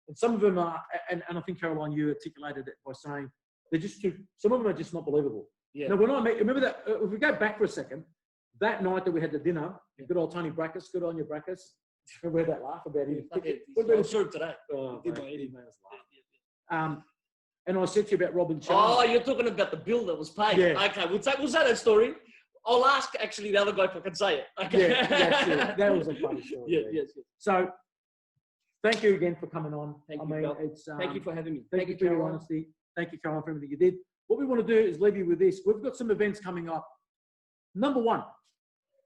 And some of them are, and I think, Caroline, you articulated it by saying, they're just too, some of them are just not believable. Yeah. Now, when I met, remember that, if we go back for a second, that night that we had the dinner, good old Tony Brackus, good on your Brackus. Remember we had that laugh about him? I saw him today. Oh, did my Eddie made us laugh. And I said to you about Robin Chalmers. Oh, you're talking about the bill that was paid. Yeah. Okay, we'll say that story. I'll ask actually the other guy if I can say it. Okay. Yeah, sure. That was a funny story. Yes. So, thank you again for coming on. Thank you for having me. Thank you for your honesty. Thank you, Caroline, for everything you did. What we want to do is leave you with this. We've got some events coming up. Number one,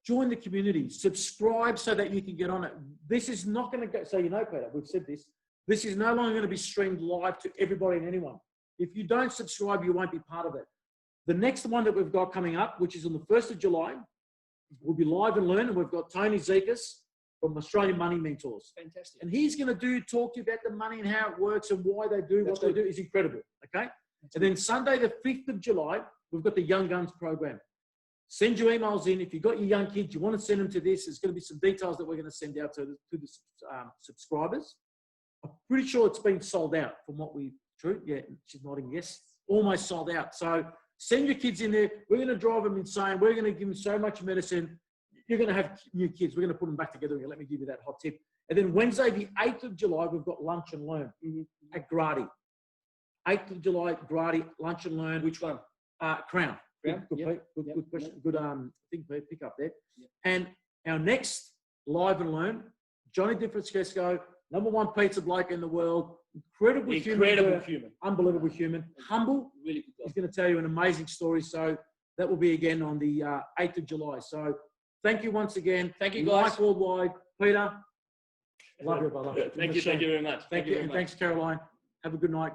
join the community. Subscribe so that you can get on it. This is not going to go, so you know, Peter, we've said this. This is no longer going to be streamed live to everybody and anyone. If you don't subscribe, you won't be part of it. The next one that we've got coming up, which is on the 1st of July, we'll be live and learn. And we've got Tony Zekas from Australian Money Mentors. Fantastic. And he's going to talk to you about the money and how it works and why they do what they do. Is incredible. Okay. And then Sunday, the 5th of July, we've got the Young Guns program. Send your emails in. If you've got your young kids, you want to send them to this, there's going to be some details that we're going to send out to the subscribers. I'm pretty sure it's been sold out from what we, true? Yeah, she's nodding yes. Almost sold out. So send your kids in there. We're going to drive them insane. We're going to give them so much medicine. You're going to have new kids. We're going to put them back together. Let me give you that hot tip. And then Wednesday, the 8th of July, we've got Lunch and Learn at Grady. 8th of July, Grady, Lunch and Learn. Which one? Crown. Crown? Good question. Good thing to pick up there. Yep. And our next Live and Learn, Johnny DiFrancesco, #1 pizza bloke in the world, incredible human, unbelievable human, humble. Really good guy. He's going to tell you an amazing story. So that will be again on the 8th of July. So thank you once again. Thank you, guys. Life Worldwide. Peter, love you, brother. Thank you very much. Thank you. And thanks, Caroline. Have a good night.